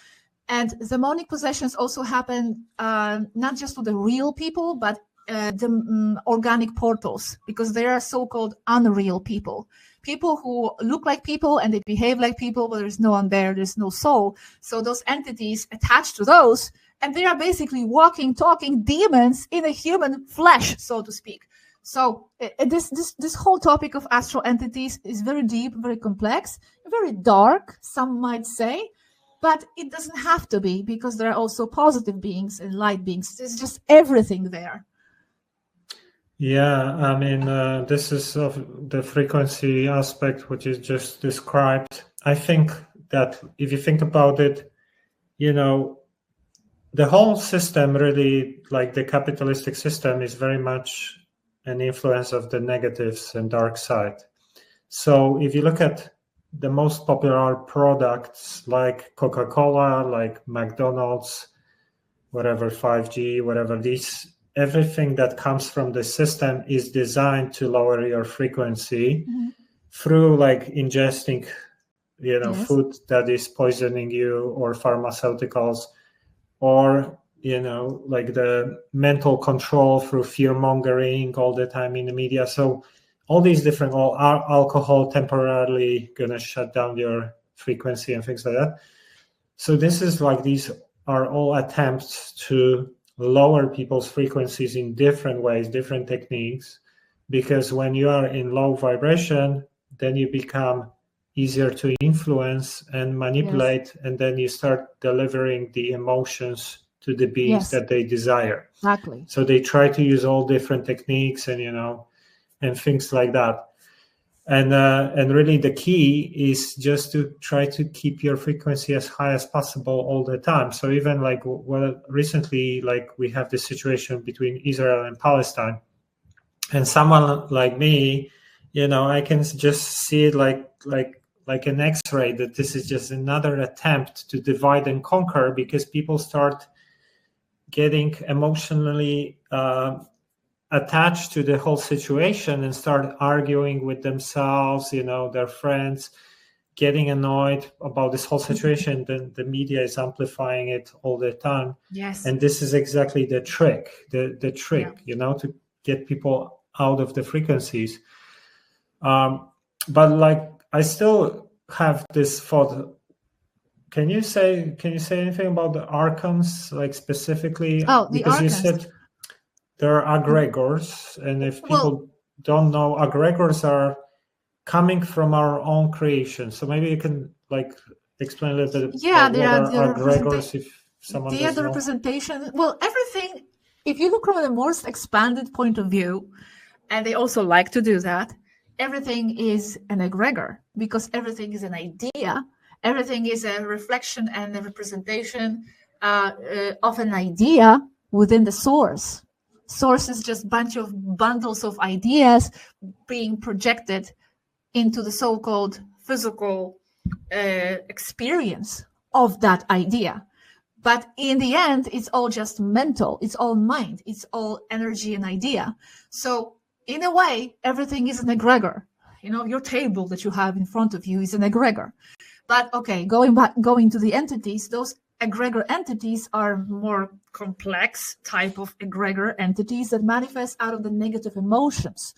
And demonic possessions also happen not just to the real people, but the organic portals, because they are so-called unreal people who look like people and they behave like people, but there's no one there, there's no soul. So those entities attach to those, and they are basically walking, talking demons in a human flesh, so to speak. So this whole topic of astral entities is very deep, very complex, very dark, some might say, but it doesn't have to be, because there are also positive beings and light beings. There's just everything there. Yeah, I mean, this is of the frequency aspect, which is just described. I think that if you think about it, you know, the whole system really, like the capitalistic system, is very much an influence of the negatives and dark side. So if you look at the most popular products like Coca-Cola, like McDonald's, whatever, 5G, whatever, these, everything that comes from the system is designed to lower your frequency through like ingesting, you know, food that is poisoning you, or pharmaceuticals, or, you know, like the mental control through fear mongering all the time in the media. So all these different, alcohol temporarily gonna shut down your frequency and things like that. So this is like, these are all attempts to lower people's frequencies in different ways, different techniques, because when you are in low vibration, then you become easier to influence and manipulate, and then you start delivering the emotions to the beings that they desire. Exactly. So they try to use all different techniques and, you know, and things like that. And really the key is just to try to keep your frequency as high as possible all the time. So even like, well, recently, like we have this situation between Israel and Palestine, and someone like me, you know, I can just see it like an X-ray, that this is just another attempt to divide and conquer, because people start getting emotionally attached to the whole situation and start arguing with themselves, you know, their friends, getting annoyed about this whole situation. Then the media is amplifying it all the time. Yes. And this is exactly the trick, the trick, you know, to get people out of the frequencies. But like, I still have this thought. Can you say anything about the archons, like specifically? Because archons. You said there are egregors, and if people don't know, egregors are coming from our own creation. So maybe you can like explain a little bit about what are egregors, if someone doesn't know. The representation. Well, everything, if you look from the most expanded point of view, and they also like to do that, everything is an egregor, because everything is an idea. Everything is a reflection and a representation of an idea within the source. Source is just a bunch of bundles of ideas being projected into the so-called physical experience of that idea. But in the end, it's all just mental. It's all mind. It's all energy and idea. So in a way, everything is an egregor. You know, your table that you have in front of you is an egregor. But okay, going to the entities, those egregor entities are more complex type of egregor entities that manifest out of the negative emotions.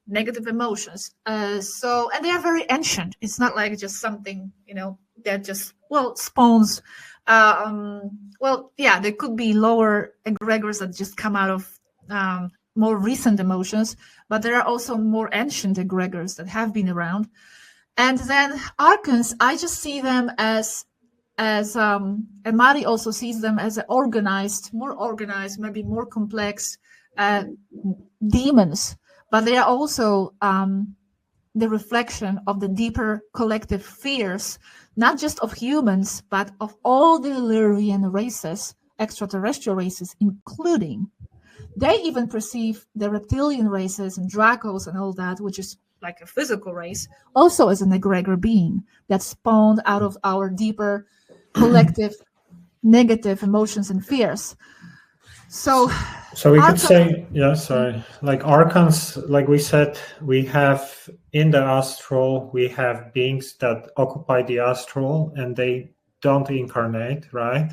And they are very ancient. It's not like just something, you know, that just, spawns. There could be lower egregors that just come out of more recent emotions, but there are also more ancient egregors that have been around. And then archons, I just see them as and Mari also sees them as more organized, maybe more complex demons, but they are also the reflection of the deeper collective fears, not just of humans, but of all the Illyrian races, extraterrestrial races, including. They even perceive the reptilian races and Dracos and all that, which is like a physical race, also as an egregor being that spawned out of our deeper collective negative emotions and fears. So we could say, like archons, like we said, we have in the astral, we have beings that occupy the astral and they don't incarnate, right?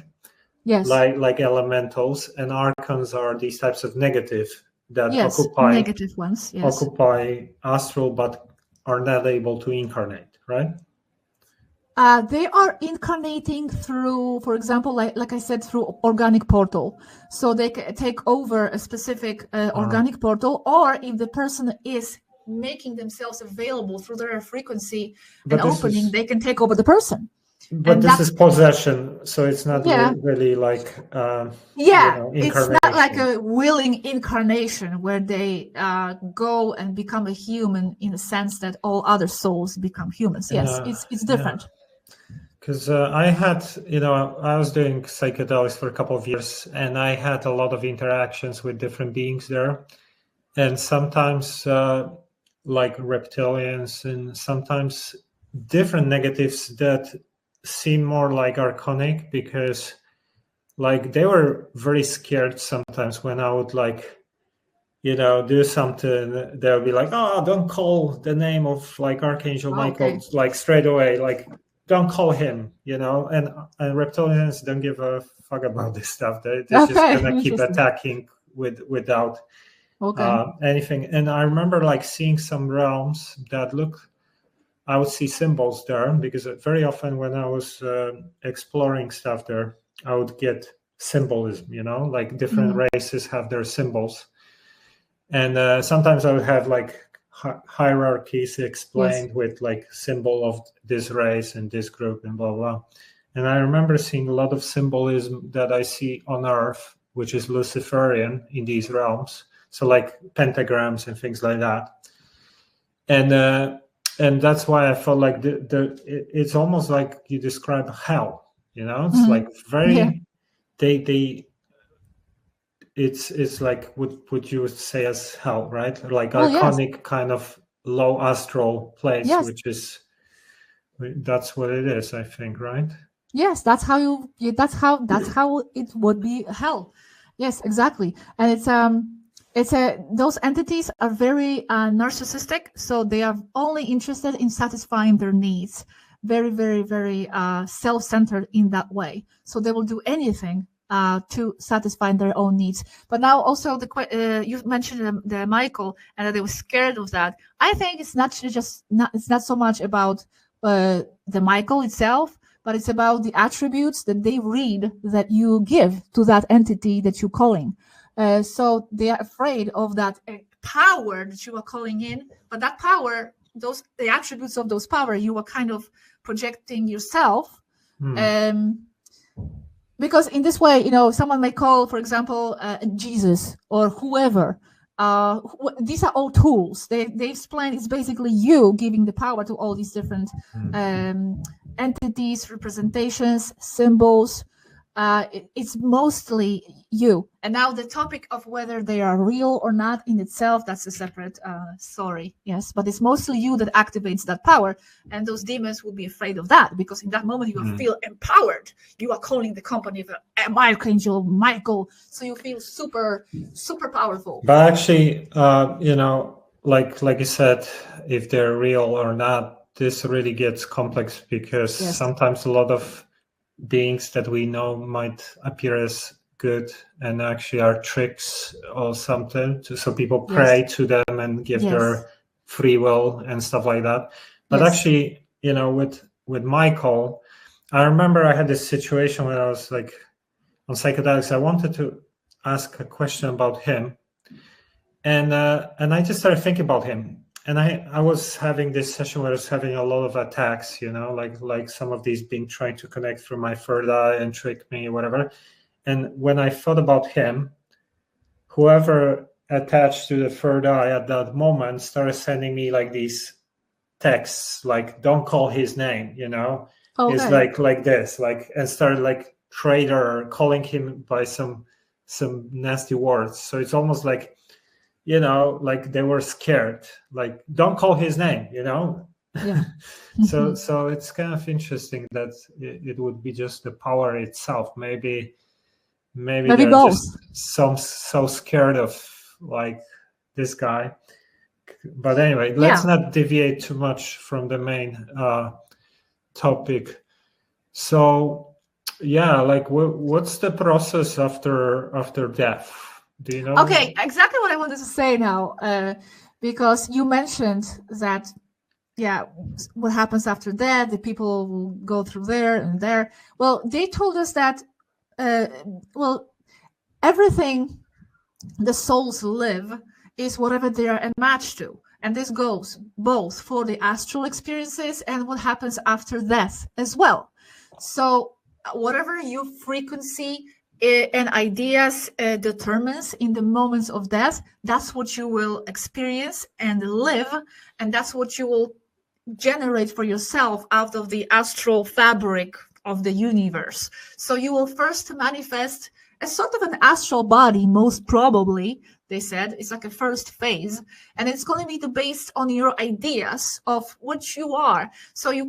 Yes. like elementals, and archons are these types of negative that Yes. occupy Negative ones. Yes. occupy astral but are not able to incarnate, right? They are incarnating through, for example, like I said, through organic portal. So they can take over a specific organic portal, or if the person is making themselves available through their frequency and opening, they can take over the person. But And this is possession, so it's not Yeah. really like it's not like incarnation. a willing incarnation where they go and become a human in the sense that all other souls become humans. Yes, it's different. Because I had, I was doing psychedelics for a couple of years, and I had a lot of interactions with different beings there. And sometimes like reptilians, and sometimes different negatives that seem more like archonic, because like they were very scared sometimes when I would like, do something. They'll be like, oh, don't call the name of like Archangel Michael, like straight away, like don't call him, and reptilians don't give a fuck about this stuff. They're just gonna keep attacking without anything. And I remember like seeing some realms that I would see symbols there, because very often when I was exploring stuff there, I would get symbolism, like different races have their symbols. And sometimes I would have like hierarchies explained with like symbol of this race and this group and blah, blah. And I remember seeing a lot of symbolism that I see on Earth, which is Luciferian in these realms. So like pentagrams and things like that. And that's why I felt like it's almost like you describe hell, it's like very, it's like what you would say as hell, right? Like archonic kind of low astral place, which is, that's what it is, I think, right? Yes, that's how it would be hell. Yes, exactly. And those entities are very narcissistic, so they are only interested in satisfying their needs. Very, very, very self-centered in that way. So they will do anything to satisfy their own needs. But now also you mentioned the Michael, and that they were scared of that. I think it's not so much about the Michael itself, but it's about the attributes that they read that you give to that entity that you're calling. So they are afraid of that power that you are calling in, but that power, the attributes of those power, you are kind of projecting yourself. Because in this way, someone may call, for example, Jesus or whoever. These are all tools. They explain it's basically you giving the power to all these different entities, representations, symbols. It's mostly you. And now the topic of whether they are real or not in itself, that's a separate story. Yes, but it's mostly you that activates that power. And those demons will be afraid of that, because in that moment you feel empowered. You are calling the company of Archangel Michael. So you feel super, super powerful. But actually, like you said, if they're real or not, this really gets complex, because sometimes a lot of beings that we know might appear as good and actually are tricks or something. So people pray to them and give their free will and stuff like that. But actually, with Michael, I remember I had this situation when I was like on psychedelics. I wanted to ask a question about him, and I just started thinking about him. And I was having this session where I was having a lot of attacks, like some of these being trying to connect through my third eye and trick me or whatever. And when I thought about him, whoever attached to the third eye at that moment started sending me like these texts, like don't call his name, It's like this, and started like traitor, calling him by some nasty words. So it's almost like, like they were scared, like don't call his name, So it's kind of interesting that it would be just the power itself. Maybe they're just so scared of like this guy. But anyway, let's not deviate too much from the main topic. So Yeah, like what's the process after death? Do you know? Okay, exactly what I wanted to say now, because you mentioned that, yeah, what happens after that, the people will go through there and there. Well, they told us that, well, everything the souls live is whatever they are matched to. And this goes both for the astral experiences and what happens after death as well. So, whatever your frequency and ideas determines in the moments of death, that's what you will experience and live, and that's what you will generate for yourself out of the astral fabric of the universe. So you will first manifest a sort of an astral body, most probably, they said. It's like a first phase. And it's going to be based on your ideas of what you are. So you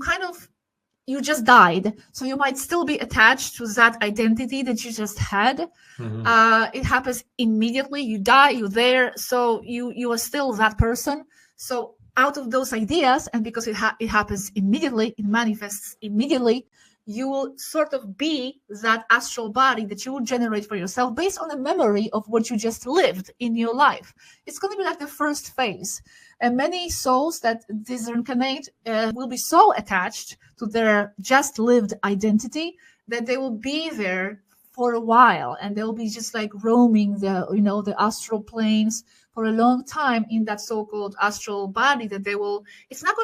just died. So you might still be attached to that identity that you just had. Mm-hmm. It happens immediately. You die, you're there. So you are still that person. So out of those ideas, and because it happens immediately, it manifests immediately, you will sort of be that astral body that you will generate for yourself based on a memory of what you just lived in your life. It's going to be like the first phase. And many souls that disincarnate will be so attached to their just lived identity that they will be there for a while, and they'll be just like roaming the astral planes for a long time in that so-called astral body that they will. It's not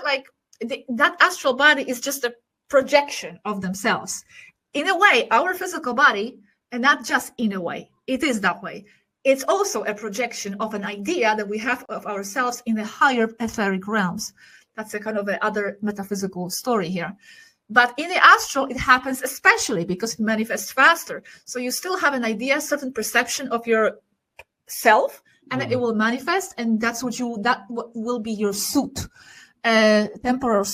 like that astral body is just a projection of themselves. In a way, our physical body, and not just in a way, it is that way. It's also a projection of an idea that we have of ourselves in the higher etheric realms. That's a kind of other metaphysical story here. But in the astral, it happens especially because it manifests faster. So you still have an idea, certain perception of your self, and it will manifest, and that will be your suit, temporary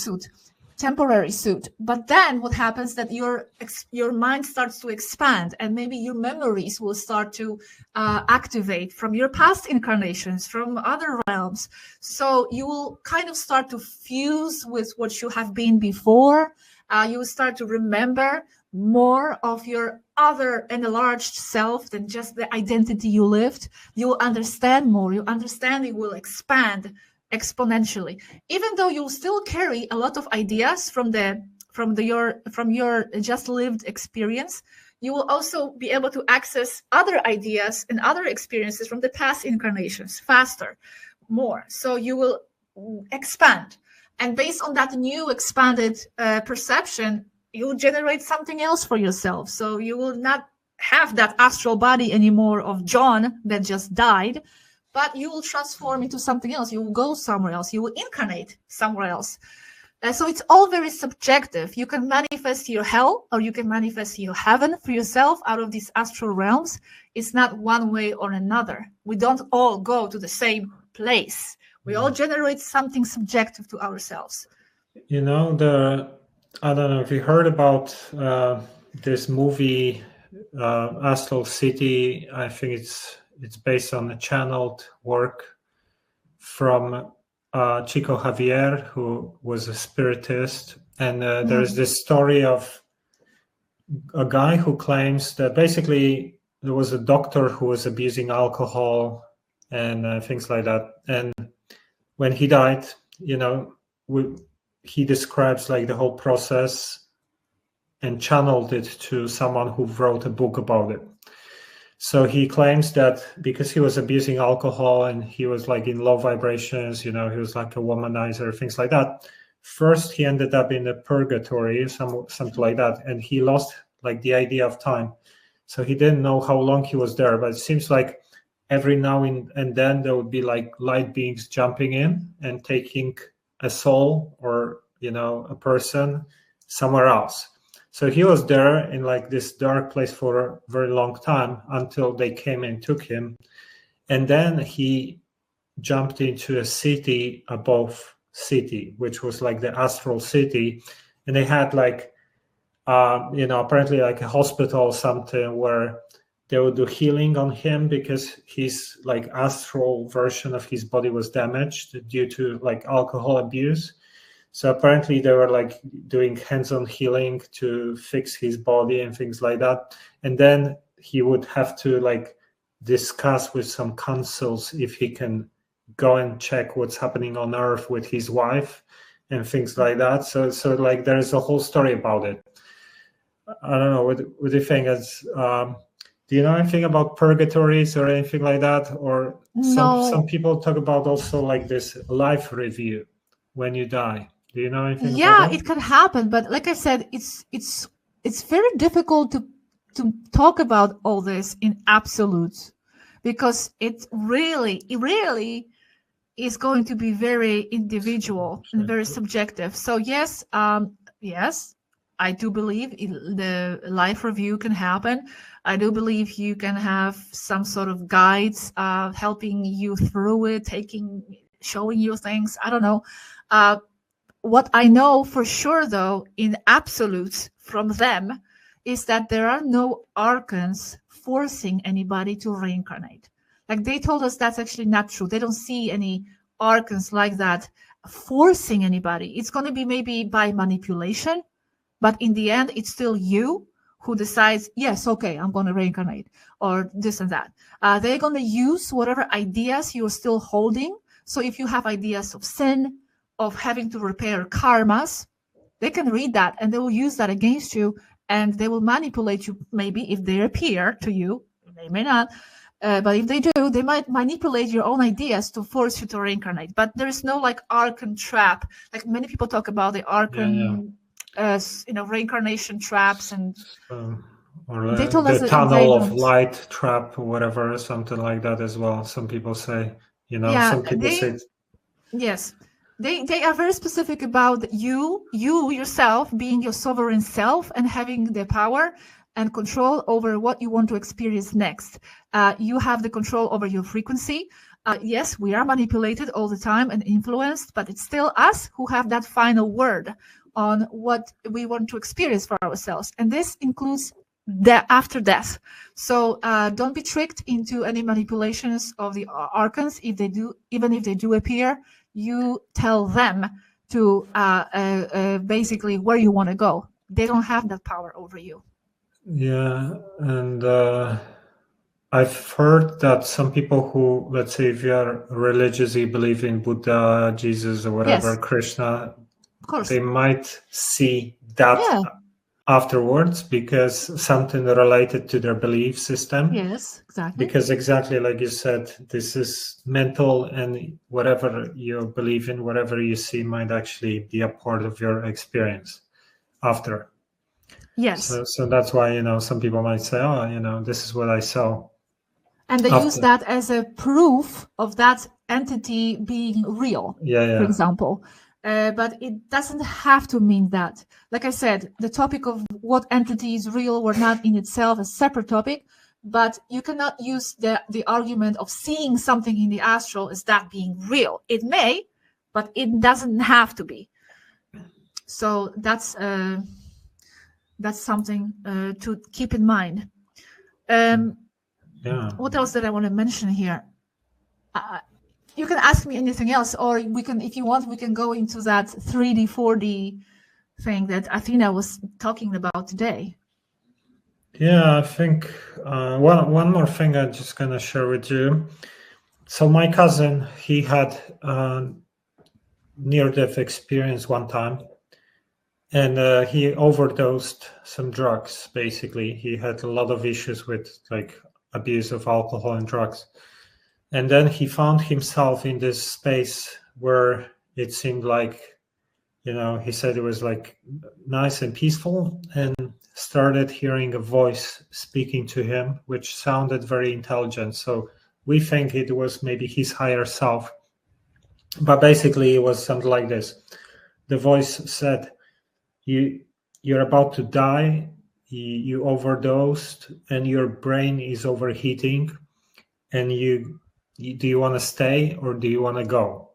suit. But then what happens that your mind starts to expand, and maybe your memories will start to activate from your past incarnations, from other realms. So you will kind of start to fuse with what you have been before. You will start to remember more of your other enlarged self than just the identity you lived. You will understand more. Your understanding will expand exponentially, even though you'll still carry a lot of ideas from your just lived experience. You will also be able to access other ideas and other experiences from the past incarnations faster, more. So you will expand, and based on that new expanded perception, you'll generate something else for yourself. So you will not have that astral body anymore of John that just died, but you will transform into something else. You will go somewhere else. You will incarnate somewhere else. So it's all very subjective. You can manifest your hell, or you can manifest your heaven for yourself out of these astral realms. It's not one way or another. We don't all go to the same place. We all generate something subjective to ourselves. You know, I don't know if you heard about this movie, Astral City. I think it's based on a channeled work from Chico Javier, who was a spiritist. And there's this story of a guy who claims that basically there was a doctor who was abusing alcohol and things like that. And when he died, he describes like the whole process and channeled it to someone who wrote a book about it. So he claims that because he was abusing alcohol and he was like in low vibrations, he was like a womanizer, things like that. First, he ended up in a purgatory, something like that, and he lost like the idea of time. So he didn't know how long he was there, but it seems like every now and then there would be like light beings jumping in and taking a soul or a person somewhere else. So he was there in like this dark place for a very long time until they came and took him, and then he jumped into a city above city, which was like the astral city, and they had like apparently like a hospital or something where they would do healing on him because his like astral version of his body was damaged due to like alcohol abuse. So apparently they were like doing hands-on healing to fix his body and things like that. And then he would have to like discuss with some councils if he can go and check what's happening on Earth with his wife and things like that. So like there's a whole story about it. I don't know. What do you think? Do you know anything about purgatories or anything like that? Or some people talk about also like this life review when you die. Do you know anything about that? It can happen, but like I said, it's very difficult to talk about all this in absolutes, because it really is going to be very individual and very subjective. So yes, I do believe the life review can happen. I do believe you can have some sort of guides helping you through it, showing you things. I don't know. What I know for sure, though, in absolutes from them, is that there are no archons forcing anybody to reincarnate. Like they told us that's actually not true. They don't see any archons like that forcing anybody. It's going to be maybe by manipulation, but in the end, it's still you who decides, yes, okay, I'm going to reincarnate, or this and that. They're going to use whatever ideas you're still holding. So if you have ideas of sin, of having to repair karmas, they can read that and they will use that against you, and they will manipulate you. Maybe if they appear to you, they may not, but if they do, they might manipulate your own ideas to force you to reincarnate. But there's no like archon trap. Like many people talk about the archon, reincarnation traps, and or they told us the that tunnel of light trap or whatever, something like that as well. Some people say, some people say. Yes. They are very specific about you yourself being your sovereign self and having the power and control over what you want to experience next. You have the control over your frequency. Yes, we are manipulated all the time and influenced, but it's still us who have that final word on what we want to experience for ourselves. And this includes after death. So don't be tricked into any manipulations of the archons. If they do, even if they do appear, you tell them to basically where you want to go. They don't have that power over you. Yeah, and I've heard that some people who, let's say, if you are religious, you believe in Buddha, Jesus, or whatever, Yes. Krishna, Of course. they might see that afterwards because something related to their belief system. Yes, exactly. Because exactly like you said, this is mental, and whatever you believe in, whatever you see might actually be a part of your experience after. Yes. So that's why, some people might say, this is what I saw. And they use that as a proof of that entity being real, for example. But it doesn't have to mean that. Like I said, the topic of what entity is real or not in itself is a separate topic, but you cannot use the argument of seeing something in the astral as that being real. It may, but it doesn't have to be. So that's something to keep in mind. What else did I want to mention here? You can ask me anything else, or we can, if you want, we can go into that 3D, 4D thing that Athena was talking about today. Yeah, I think one more thing I'm just going to share with you. So my cousin, he had near-death experience one time, and he overdosed some drugs, basically. He had a lot of issues with like abuse of alcohol and drugs. And then he found himself in this space where it seemed like, he said it was like nice and peaceful, and started hearing a voice speaking to him, which sounded very intelligent. So we think it was maybe his higher self. But basically it was something like this. The voice said, you're about to die, you overdosed, and your brain is overheating, and do you want to stay or do you want to go?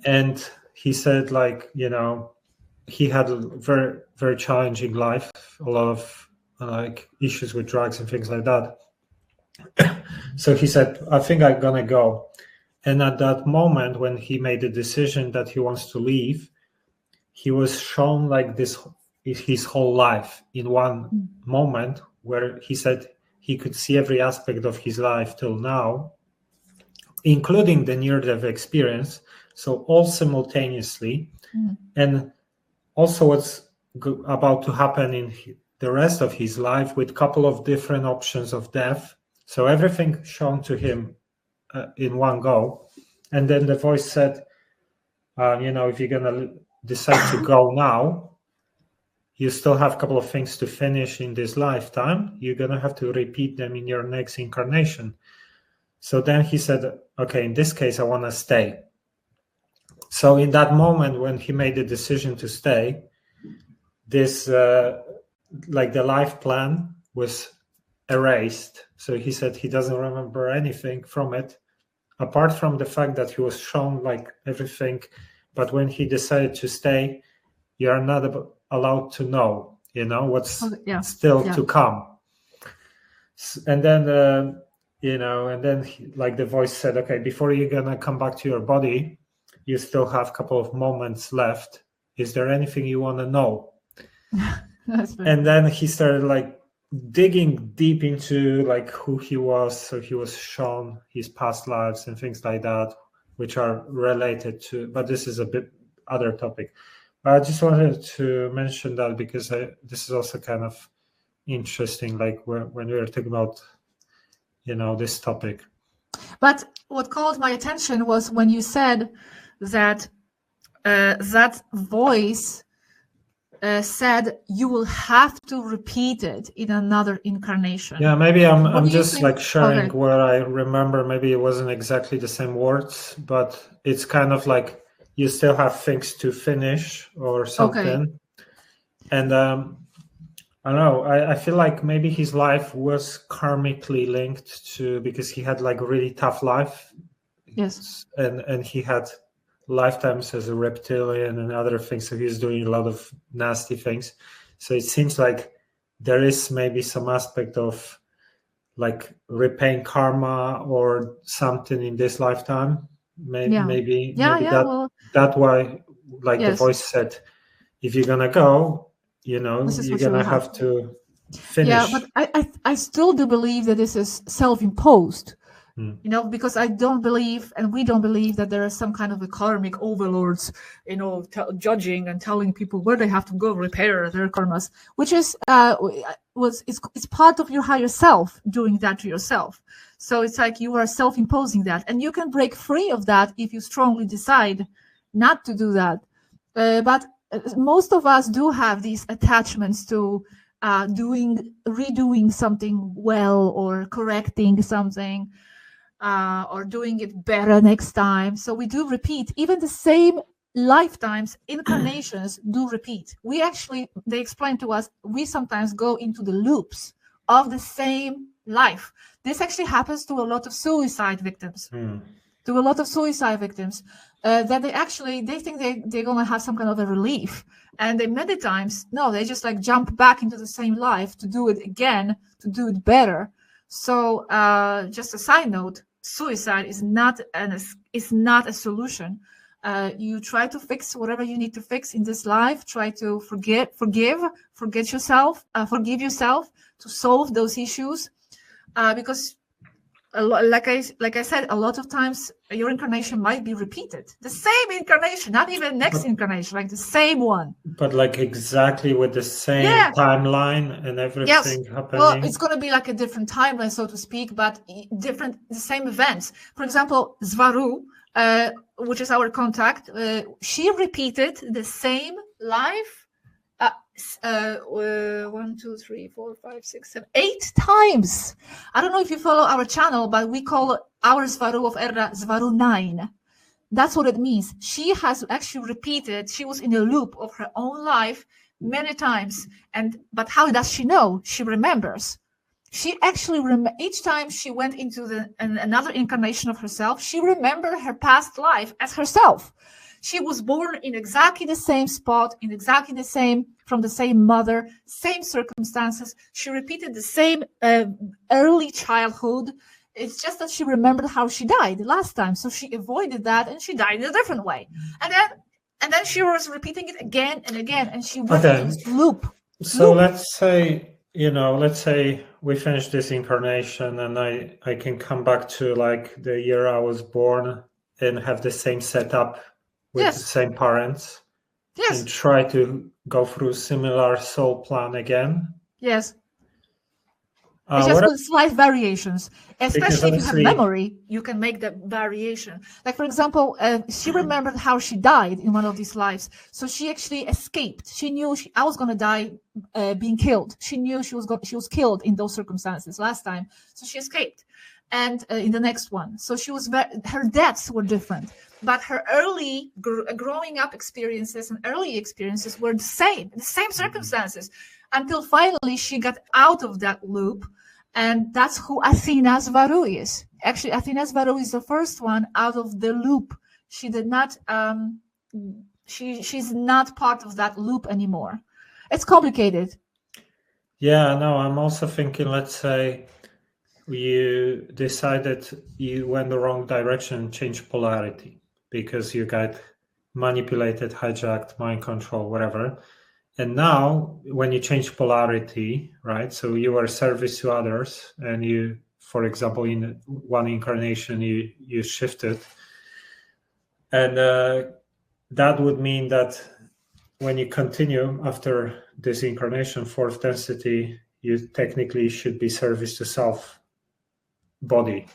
And he said, like, he had a very, very challenging life, a lot of like issues with drugs and things like that. So he said, I think I'm going to go. And at that moment, when he made the decision that he wants to leave, he was shown like this his whole life in one moment, where he said he could see every aspect of his life till now, including the near-death experience, so all simultaneously. And also what's about to happen in the rest of his life, with a couple of different options of death. So everything shown to him in one go. And then the voice said, if you're going to decide to go now, you still have a couple of things to finish in this lifetime. You're going to have to repeat them in your next incarnation. So then he said, okay, in this case, I want to stay. So in that moment, when he made the decision to stay, this, like the life plan was erased. So he said he doesn't remember anything from it, apart from the fact that he was shown like everything. But when he decided to stay, you are not allowed to know, what's still to come. And then, like the voice said, okay, before you're going to come back to your body, you still have a couple of moments left. Is there anything you want to know? And then he started like digging deep into like who he was. So he was shown his past lives and things like that, which are related to, but this is a bit other topic. But I just wanted to mention that because this is also kind of interesting, like when we were talking about, this topic. But what caught my attention was when you said that that voice said you will have to repeat it in another incarnation. Yeah, maybe I'm just like sharing what I remember. Maybe it wasn't exactly the same words, but it's kind of like you still have things to finish or something. Okay. And I don't know, I feel like maybe his life was karmically linked to, because he had like a really tough life. Yes. And he had lifetimes as a reptilian and other things, so he's doing a lot of nasty things. So it seems like there is maybe some aspect of like repaying karma or something in this lifetime. Maybe that why, like the voice said, if you're gonna go, you're gonna have to finish. Yeah, but I still do believe that this is self-imposed. Because I don't believe, and we don't believe, that there is some kind of a karmic overlords, judging and telling people where they have to go repair their karmas, which is it's part of your higher self doing that to yourself. So it's like you are self-imposing that, and you can break free of that if you strongly decide not to do that. But most of us do have these attachments to redoing something well, or correcting something. Or doing it better next time. So we do repeat. Even the same lifetimes, incarnations do repeat. They explain to us, we sometimes go into the loops of the same life. This actually happens to a lot of suicide victims. That they think they're going to have some kind of a relief. And many times, no, they just like jump back into the same life to do it again, to do it better. So just a side note, suicide is not a solution. You try to fix whatever you need to fix in this life. Try to forgive yourself, forgive yourself, to solve those issues. Because like I said, a lot of times your incarnation might be repeated. The same incarnation, not even next incarnation, like the same one. But like exactly with the same timeline and everything happening. Well, it's going to be like a different timeline, so to speak, but the same events. For example, Zvaru, which is our contact, she repeated the same life 1, 2, 3, 4, 5, 6, 7, 8 times. I don't know if you follow our channel, but we call our Zvaru of Erra Zvaru 9. That's what it means. She has actually repeated. She was in a loop of her own life many times. But how does she know? She remembers. She actually each time she went into another incarnation of herself, she remembered her past life as herself. She was born in exactly the same spot, from the same mother, same circumstances. She repeated the same early childhood. It's just that she remembered how she died last time. So she avoided that and she died in a different way. And then And then she was repeating it again and again, and she went into this loop. So let's say, let's say we finish this incarnation and I can come back to like the year I was born and have the same setup with the same parents. Yes. And try to go through similar soul plan again. Yes. It's just with slight variations. Especially if you have memory, you can make the variation. Like, for example, she remembered how she died in one of these lives. So she actually escaped. She knew I was going to die being killed. She knew she was killed in those circumstances last time. So she escaped. And in the next one. So she was her deaths were different. But her early growing up experiences and early experiences were the same circumstances, until finally she got out of that loop. And that's who Athena's Varu is. Actually, Athena's Varu is the first one out of the loop. She did not, she's not part of that loop anymore. It's complicated. Yeah, no, I'm also thinking, let's say you decided you went the wrong direction, changed polarity because you got manipulated, hijacked, mind control, whatever. And now when you change polarity, right? So you are service to others and you, for example, in one incarnation, you shifted. And that would mean that when you continue after this incarnation, fourth density, you technically should be service to self body,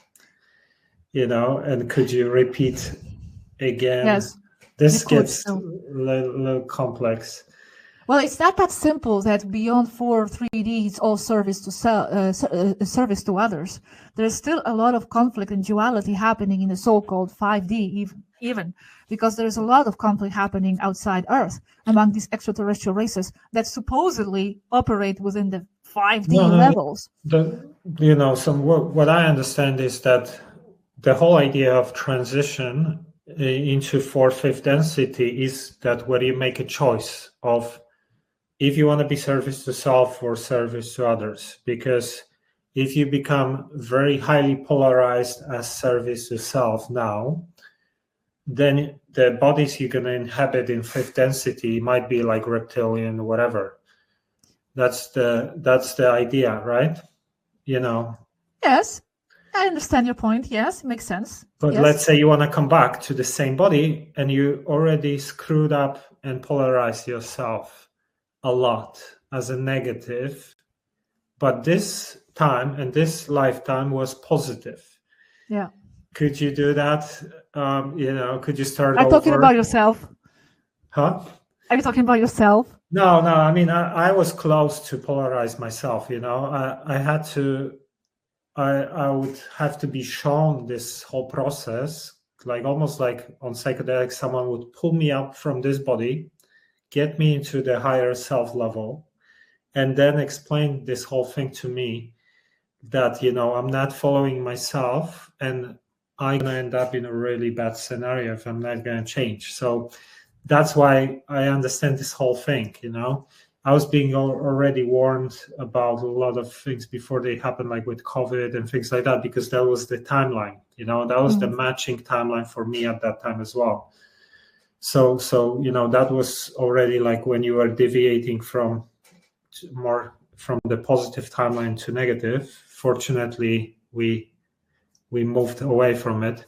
and could you repeat again? Yes. This gets a little complex. Well, it's not that simple that beyond 3D, it's all service to others. There's still a lot of conflict and duality happening in the so-called 5D even, because there's a lot of conflict happening outside Earth among these extraterrestrial races that supposedly operate within the 5D levels. What I understand is that the whole idea of transition into fourth, fifth density is that where you make a choice of if you want to be service to self or service to others, because if you become very highly polarized as service to self now, then the bodies you're going to inhabit in fifth density might be like reptilian, whatever. That's the idea, right? Yes, I understand your point. Yes, it makes sense. But yes. Let's say you want to come back to the same body and you already screwed up and polarized yourself a lot as a negative, but this time and this lifetime was positive. Yeah. Could you do that? Could you start over? Are you talking about yourself? Huh? Are you talking about yourself? No. I mean, I was close to polarize myself. I had to. I would have to be shown this whole process, like almost like on psychedelics, someone would pull me up from this body, get me into the higher self level, and then explain this whole thing to me that, I'm not following myself and I'm going to end up in a really bad scenario if I'm not going to change. So that's why I understand this whole thing, I was being already warned about a lot of things before they happened, like with COVID and things like that, because that was the timeline, that was the matching timeline for me at that time as well. So that was already like when you were deviating from the positive timeline to negative. Fortunately, we moved away from it.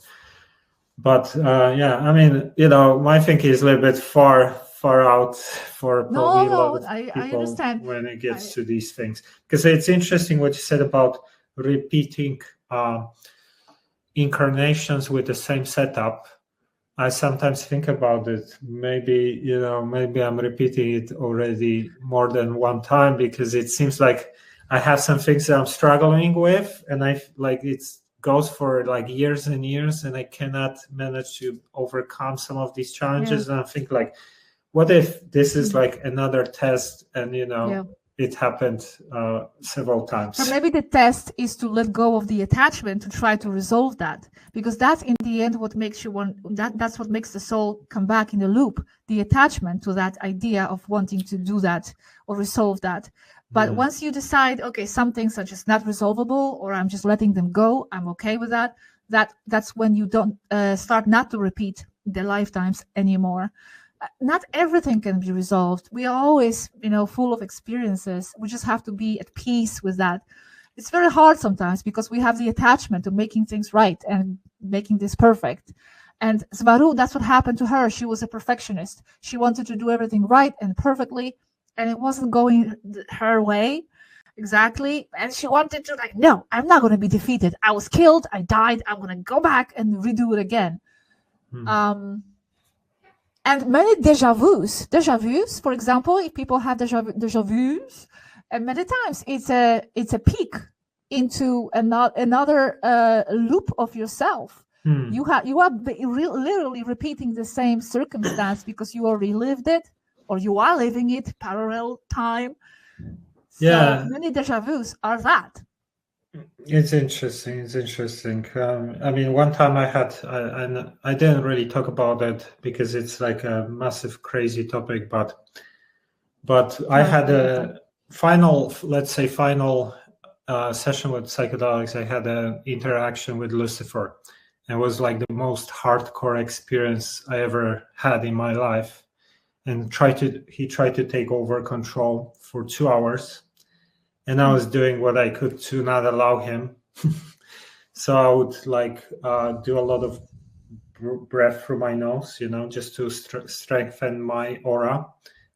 But I mean, my thinking is a little bit far out for probably a lot of people. I understand when it gets to these things, because it's interesting what you said about repeating incarnations with the same setup. I sometimes think about it. Maybe I'm repeating it already more than one time, because it seems like I have some things that I'm struggling with, and it goes for like years and years, and I cannot manage to overcome some of these challenges. And I think like, what if this is like another test, and it happened several times? Or maybe the test is to let go of the attachment to try to resolve that, because that's in the end what makes you want that's what makes the soul come back in the loop, the attachment to that idea of wanting to do that or resolve that. But once you decide, okay, some things are just not resolvable, or I'm just letting them go, I'm okay with that's when you don't start not to repeat the lifetimes anymore. not everything can be resolved. We are always, full of experiences. We just have to be at peace with that. It's very hard sometimes because we have the attachment to making things right and making this perfect. And Svaru, that's what happened to her. She was a perfectionist. She wanted to do everything right and perfectly, and it wasn't going her way exactly. And she wanted to, like, no, I'm not going to be defeated. I was killed. I died. I'm going to go back and redo it again. And many deja vus, for example, if people have deja vus, and many times it's a peek into another loop of yourself. You are literally repeating the same circumstance because you already lived it, or you are living it, parallel time. So many deja vus are that. It's interesting. I mean, one time I didn't really talk about it because it's like a massive, crazy topic, but I had a final session with psychedelics. I had an interaction with Lucifer. It was like the most hardcore experience I ever had in my life, and he tried to take over control for 2 hours. And I was doing what I could to not allow him. So I would do a lot of breath through my nose, just to strengthen my aura.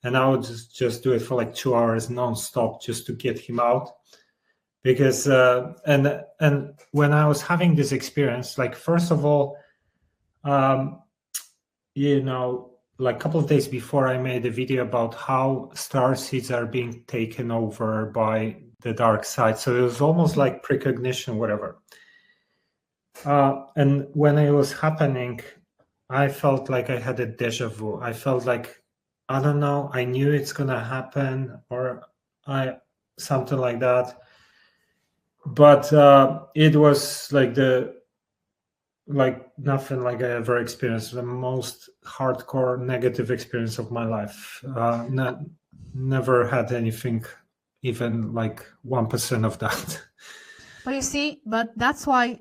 And I would just do it for like 2 hours nonstop just to get him out. Because and when I was having this experience, like, first of all, like a couple of days before, I made a video about how star seeds are being taken over by the dark side. So it was almost like precognition, whatever. And when it was happening, I felt like I had a deja vu. I felt like, I don't know, I knew it's going to happen, or something like that. But it was like nothing like I ever experienced. The most hardcore negative experience of my life. Never had anything even like 1% of that. But you see, that's why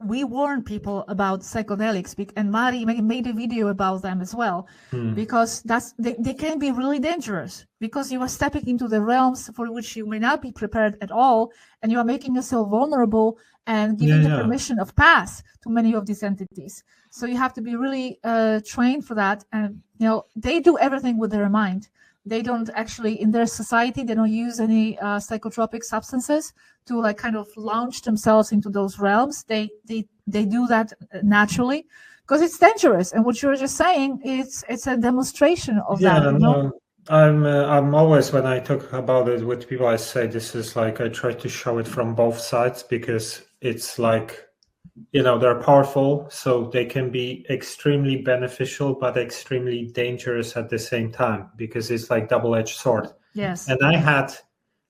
we warn people about psychedelics, and Mari made a video about them as well, because they can be really dangerous, because you are stepping into the realms for which you may not be prepared at all, and you are making yourself vulnerable and giving the permission of pass to many of these entities. So you have to be really trained for that. And they do everything with their mind. They don't actually, in their society, they don't use any psychotropic substances to like kind of launch themselves into those realms. They do that naturally because it's dangerous. And what you were just saying, it's a demonstration of that. No, I'm always, when I talk about it with people, I say this is like, I try to show it from both sides, because it's like, they're powerful, so they can be extremely beneficial but extremely dangerous at the same time, because it's like double-edged sword. Yes. And I had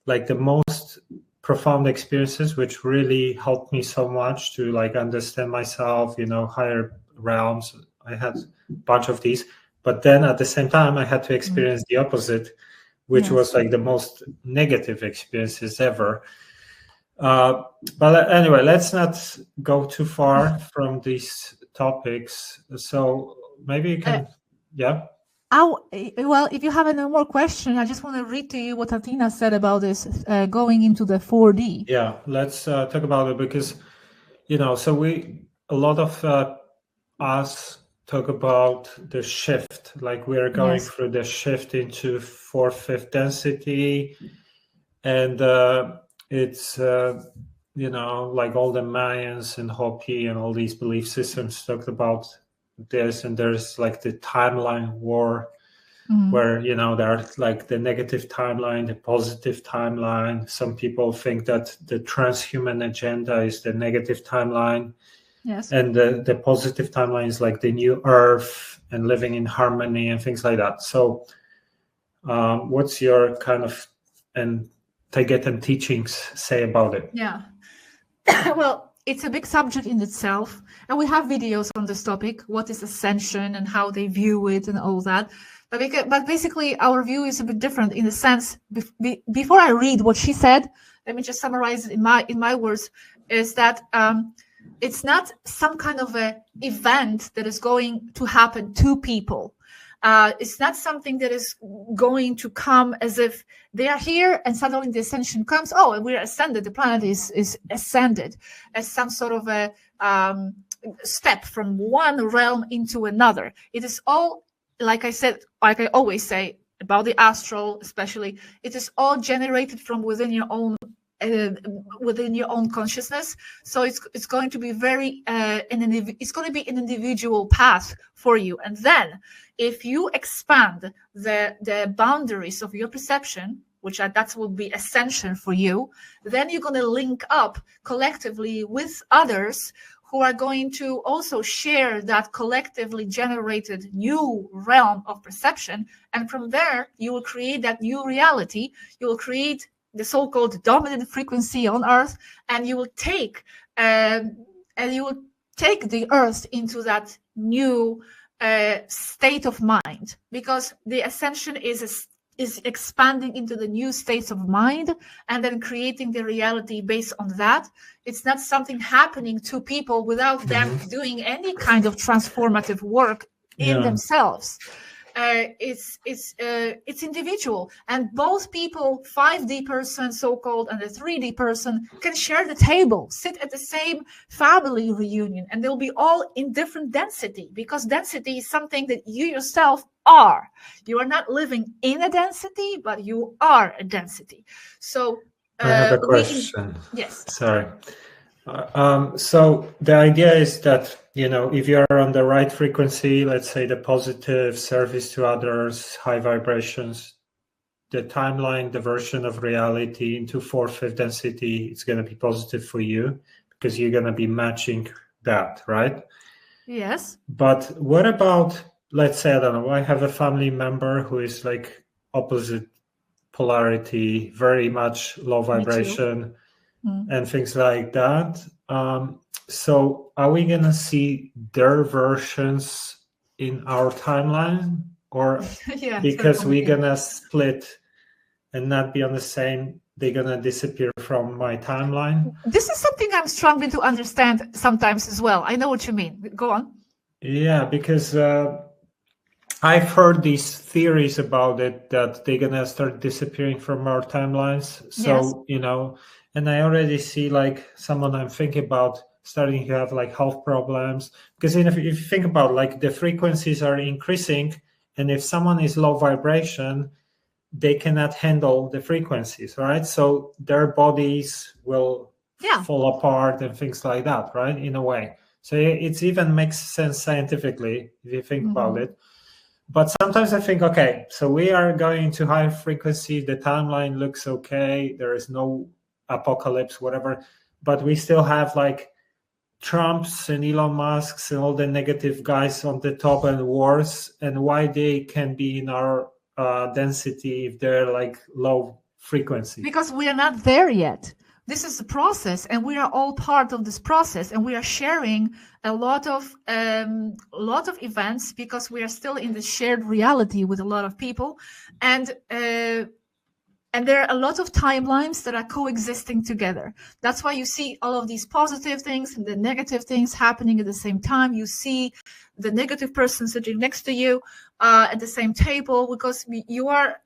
like the most profound experiences, which really helped me so much to like understand myself, higher realms. I had a bunch of these, but then at the same time I had to experience the opposite, which was like the most negative experiences ever. But anyway, let's not go too far from these topics. So maybe you can, Well, if you have any more questions, I just want to read to you what Athena said about this going into the 4D. Yeah, let's talk about it, because, so a lot of us talk about the shift, like we are going through the shift into 4th, 5th density, and it's like all the Mayans and Hopi and all these belief systems talked about this, and there's like the timeline war, where there's like the negative timeline, the positive timeline. Some people think that the transhuman agenda is the negative timeline, and the positive timeline is like the new earth and living in harmony and things like that. So what's your kind of Tibetan teachings say about it? Yeah. Well, it's a big subject in itself, and we have videos on this topic, what is ascension and how they view it and all that. But basically our view is a bit different, in the sense, before I read what she said, let me just summarize it in my words, is that it's not some kind of a event that is going to happen to people. It's not something that is going to come as if they are here and suddenly the ascension comes. Oh, and we're ascended. The planet is ascended as some sort of a step from one realm into another. It is all, like I said, like I always say about the astral, especially, it is all generated from within your own consciousness. So it's going to be very it's going to be an individual path for you. And then if you expand the boundaries of your perception, which that will be ascension for you, then you're going to link up collectively with others who are going to also share that collectively generated new realm of perception. And from there, you will create that new reality. You will create the so-called dominant frequency on Earth, and you will take the Earth into that new state of mind, because the ascension is expanding into the new states of mind and then creating the reality based on that. It's not something happening to people without them doing any kind of transformative work in themselves. It's individual, and both people, 5D person so-called and the 3D person, can share the table, sit at the same family reunion, and they'll be all in different density, because density is something that you yourself are. You are not living in a density, but you are a density. So I have a question. Yes. Sorry. So the idea is that, if you're on the right frequency, let's say the positive service to others, high vibrations, the timeline, the version of reality into 4th, 5th density, it's going to be positive for you because you're going to be matching that, right? Yes. But what about, let's say, I don't know, I have a family member who is like opposite polarity, very much low vibration and things like that. So are we going to see their versions in our timeline, or because we're going to split and not be on the same, they're going to disappear from my timeline? This is something I'm struggling to understand sometimes as well. I know what you mean. Go on. Yeah, because I've heard these theories about it, that they're going to start disappearing from our timelines. So, and I already see like someone I'm thinking about starting to have like health problems, because if you think about like the frequencies are increasing, and if someone is low vibration, they cannot handle the frequencies, right? So their bodies will fall apart and things like that, right? In a way. So it even makes sense scientifically if you think about it. But sometimes I think, okay, so we are going to high frequency, the timeline looks okay, there is no apocalypse, whatever, but we still have like Trumps and Elon Musks and all the negative guys on the top and wars, and why they can be in our density if they're like low frequency. Because we are not there yet. This is the process, and we are all part of this process, and we are sharing a lot of events, because we are still in the shared reality with a lot of people, and there are a lot of timelines that are coexisting together. That's why you see all of these positive things and the negative things happening at the same time. You see the negative person sitting next to you at the same table, because you are,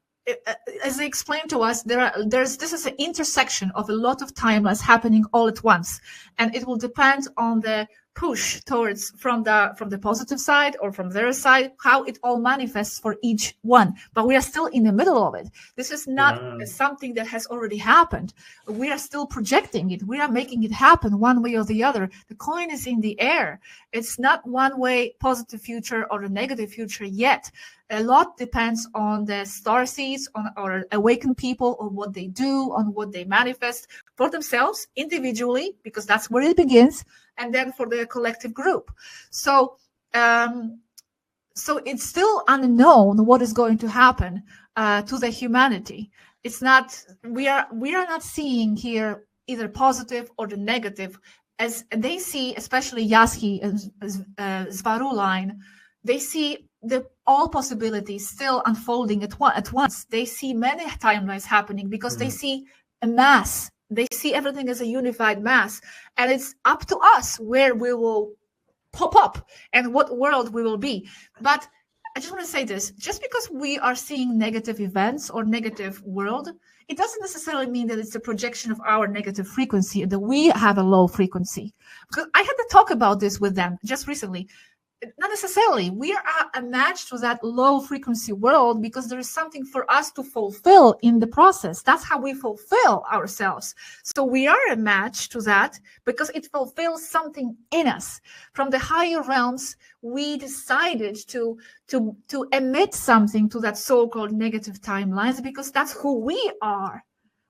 as they explained to us, this is an intersection of a lot of timelines happening all at once, and it will depend on the push towards from the positive side or from their side, how it all manifests for each one. But we are still in the middle of it. This is not something that has already happened. We are still projecting it. We are making it happen one way or the other. The coin is in the air. It's not one way positive future or a negative future yet. A lot depends on the star seeds, on our awakened people, on what they do, on what they manifest for themselves individually, because that's where it begins, and then for the collective group. So it's still unknown what is going to happen to the humanity. It's not, we are not seeing here either positive or the negative, as they see, especially Yaski and Zvaru line. They see all possibilities still unfolding at once. They see many timelines happening because they see a mass. They see everything as a unified mass, and it's up to us where we will pop up and what world we will be. But I just want to say this, just because we are seeing negative events or negative world, it doesn't necessarily mean that it's a projection of our negative frequency, that we have a low frequency. Because I had to talk about this with them just recently. Not necessarily. We are a match to that low frequency world because there is something for us to fulfill in the process. That's how we fulfill ourselves. So we are a match to that because it fulfills something in us. From the higher realms, we decided to emit something to that so-called negative timelines because that's who we are.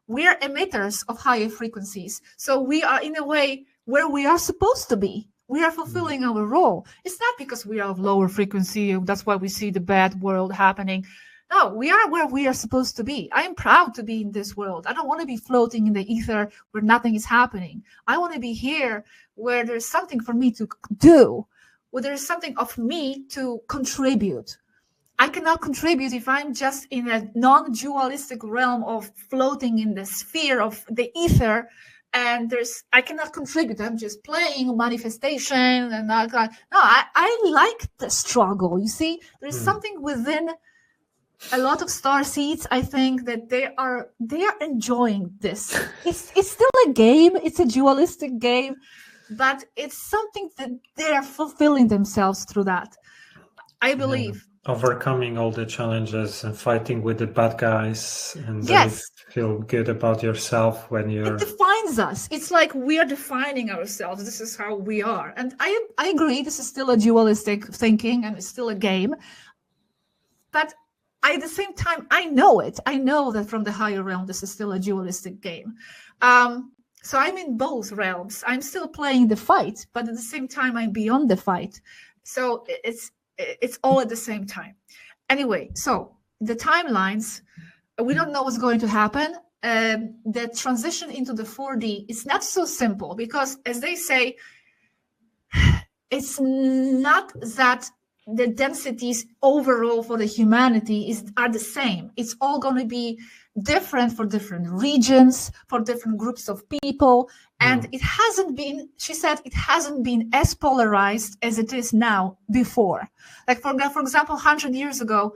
We are emitters of higher frequencies. So we are in a way where we are supposed to be. We are fulfilling our role. It's not because we are of lower frequency. That's why we see the bad world happening. No, we are where we are supposed to be. I am proud to be in this world. I don't want to be floating in the ether where nothing is happening. I want to be here where there's something for me to do, where there's something of me to contribute. I cannot contribute if I'm just in a non-dualistic realm of floating in the sphere of the ether. And I cannot contribute. I'm just playing manifestation, and I like the struggle. You see, there's something within a lot of star seeds. I think that they are enjoying this. It's still a game. It's a dualistic game, but it's something that they are fulfilling themselves through that. I believe. Overcoming all the challenges and fighting with the bad guys, and then you feel good about yourself when you're... It defines us. It's like we are defining ourselves. This is how we are. And I agree, this is still a dualistic thinking and it's still a game. But at the same time, I know it. I know that from the higher realm, this is still a dualistic game. So I'm in both realms. I'm still playing the fight, but at the same time, I'm beyond the fight. So it's all at the same time. Anyway, so the timelines, we don't know what's going to happen. The transition into the 4D is not so simple because, as they say, it's not that the densities overall for the humanity are the same. It's all going to be different for different regions, for different groups of people. And it hasn't been, she said, it hasn't been as polarized as it is now before. Like, for example, 100 years ago,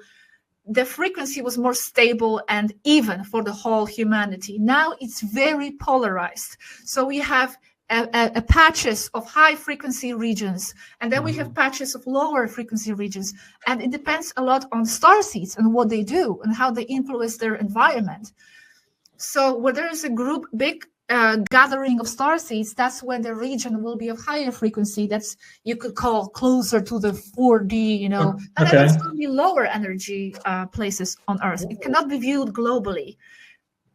the frequency was more stable and even for the whole humanity. Now it's very polarized. So we have a patches of high frequency regions, and then we have patches of lower frequency regions. And it depends a lot on star seeds and what they do and how they influence their environment. So where there is a big gathering of star seeds, that's when the region will be of higher frequency. That's, you could call closer to the 4D, you know. And then it's going to be lower energy places on Earth. It cannot be viewed globally.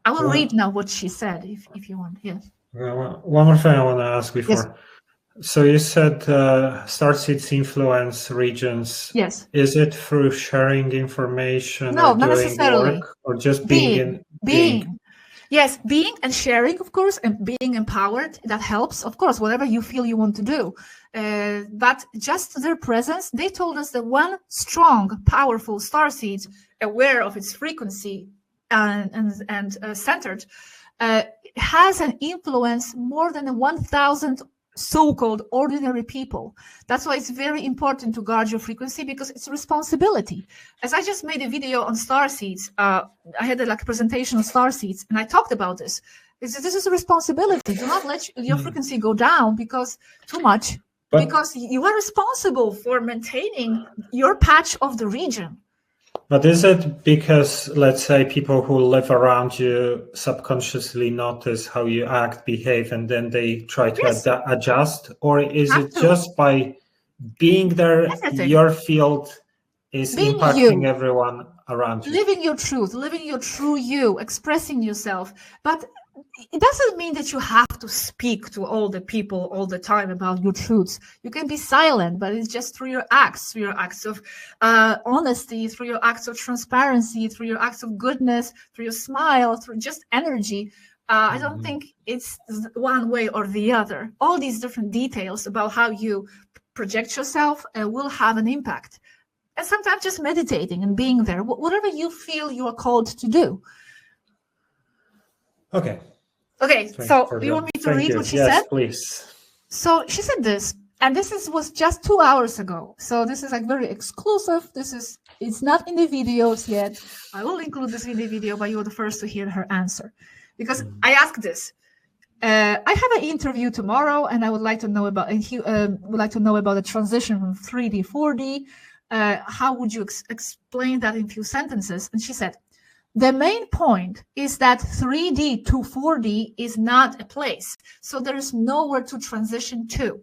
I will read now what she said, if you want. Yes. One more thing I want to ask before. Yes. So you said starseeds influence regions. Yes. Is it through sharing information? No, or not doing necessarily. Work, or just being? Yes, being and sharing, of course, and being empowered, that helps. Of course, whatever you feel you want to do. But just their presence, they told us that one strong, powerful starseed, aware of its frequency and centered, has an influence more than 1,000 so-called ordinary people. That's why it's very important to guard your frequency, because it's a responsibility. As I just made a video on star seeds, I had a presentation on star seeds, and I talked about this. This is a responsibility. Do not let your frequency go down because you are responsible for maintaining your patch of the region. But is it because, let's say, people who live around you subconsciously notice how you act, behave, and then they try to adjust? Or is it just by being there, your field is being impacting everyone around you? Living your truth, living your true you, expressing yourself. But it doesn't mean that you have to speak to all the people all the time about your truths. You can be silent, but it's just through your acts of honesty, through your acts of transparency, through your acts of goodness, through your smile, through just energy. I don't think it's one way or the other. All these different details about how you project yourself will have an impact. And sometimes just meditating and being there, whatever you feel you are called to do. Okay. So you want me to read what she said? Yes, please. So she said this. And was just 2 hours ago. So this is like very exclusive. It's not in the videos yet. I will include this in the video, but you're the first to hear her answer. Because I asked this. I have an interview tomorrow, and I would like to know about, the transition from 3D, 4D. How would you explain that in few sentences? And she said, the main point is that 3D to 4D is not a place. So there is nowhere to transition to.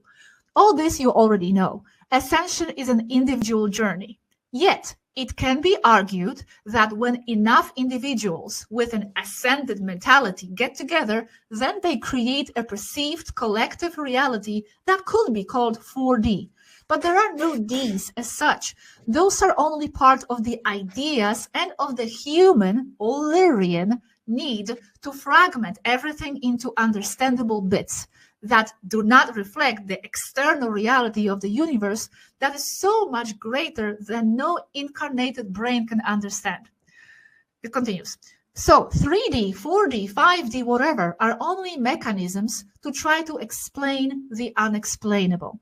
All this you already know. Ascension is an individual journey. Yet, it can be argued that when enough individuals with an ascended mentality get together, then they create a perceived collective reality that could be called 4D. But there are no Ds as such. Those are only part of the ideas and of the human, O'Learyan, need to fragment everything into understandable bits that do not reflect the external reality of the universe that is so much greater than no incarnated brain can understand. It continues. So 3D, 4D, 5D, whatever, are only mechanisms to try to explain the unexplainable.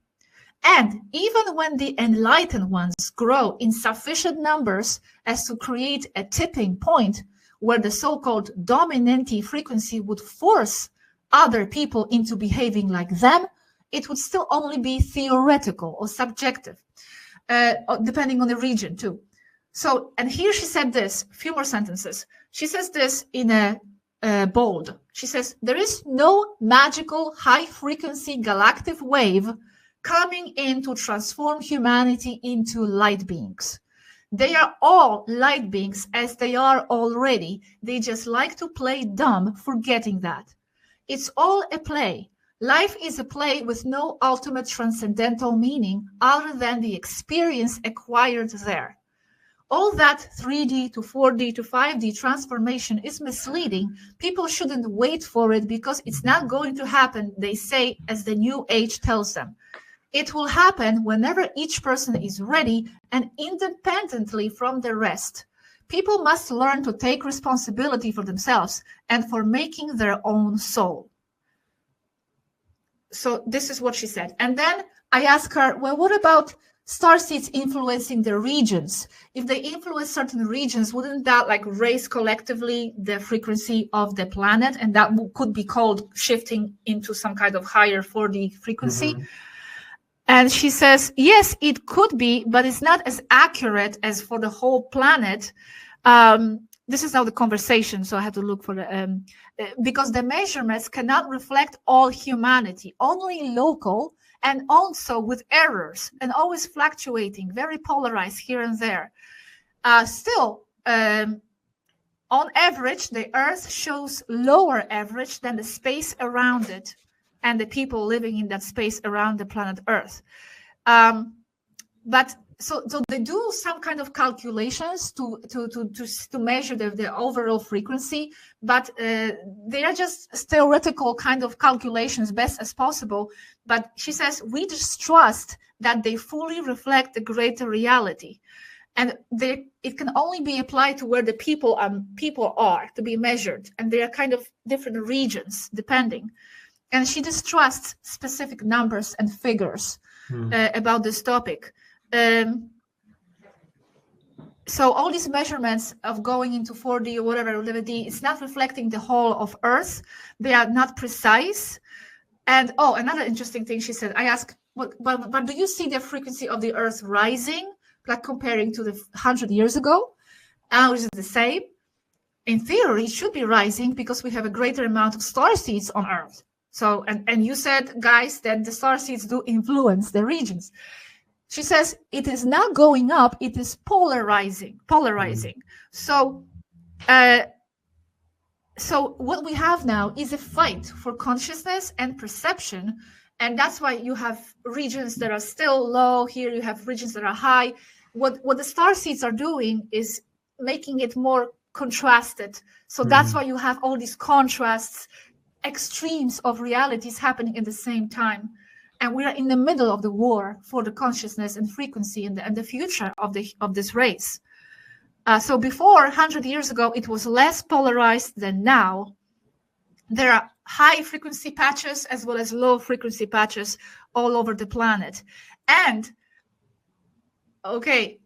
And even when the enlightened ones grow in sufficient numbers as to create a tipping point where the so-called dominante frequency would force other people into behaving like them, it would still only be theoretical or subjective, depending on the region too. So, and here she said this, few more sentences. She says this in a bold. She says, there is no magical high-frequency galactic wave coming in to transform humanity into light beings. They are all light beings as they are already. They just like to play dumb, forgetting that. It's all a play. Life is a play with no ultimate transcendental meaning other than the experience acquired there. All that 3D to 4D to 5D transformation is misleading. People shouldn't wait for it because it's not going to happen, they say, as the New Age tells them. It will happen whenever each person is ready and independently from the rest. People must learn to take responsibility for themselves and for making their own soul. So this is what she said. And then I asked her, well, what about starseeds influencing the regions? If they influence certain regions, wouldn't that like raise collectively the frequency of the planet? And that could be called shifting into some kind of higher 4D frequency. Mm-hmm. And she says, yes, it could be, but it's not as accurate as for the whole planet. This is now the conversation, so I had to look for the, because the measurements cannot reflect all humanity, only local, and also with errors and always fluctuating, very polarized here and there. Still, on average, the Earth shows lower average than the space around it and the people living in that space around the planet Earth. But so they do some kind of calculations to measure the overall frequency, but they are just theoretical kind of calculations, best as possible. But she says we just trust that they fully reflect the greater reality, and it can only be applied to where the people are to be measured, and they are kind of different regions depending. And she distrusts specific numbers and figures about this topic. So all these measurements of going into 4D or whatever, 11D, it's not reflecting the whole of Earth. They are not precise. And another interesting thing she said, I asked, but do you see the frequency of the Earth rising, like comparing to the 100 years ago? Is it the same? In theory, it should be rising because we have a greater amount of starseeds on Earth. So, and you said, guys, that the starseeds do influence the regions. She says it is not going up, it is polarizing. So what we have now is a fight for consciousness and perception. And that's why you have regions that are still low. Here you have regions that are high. What the starseeds are doing is making it more contrasted. So that's why you have all these contrasts, extremes of realities happening at the same time. And we are in the middle of the war for the consciousness and frequency and the future of this race. So before, 100 years ago, it was less polarized than now. There are high frequency patches as well as low frequency patches all over the planet. And okay,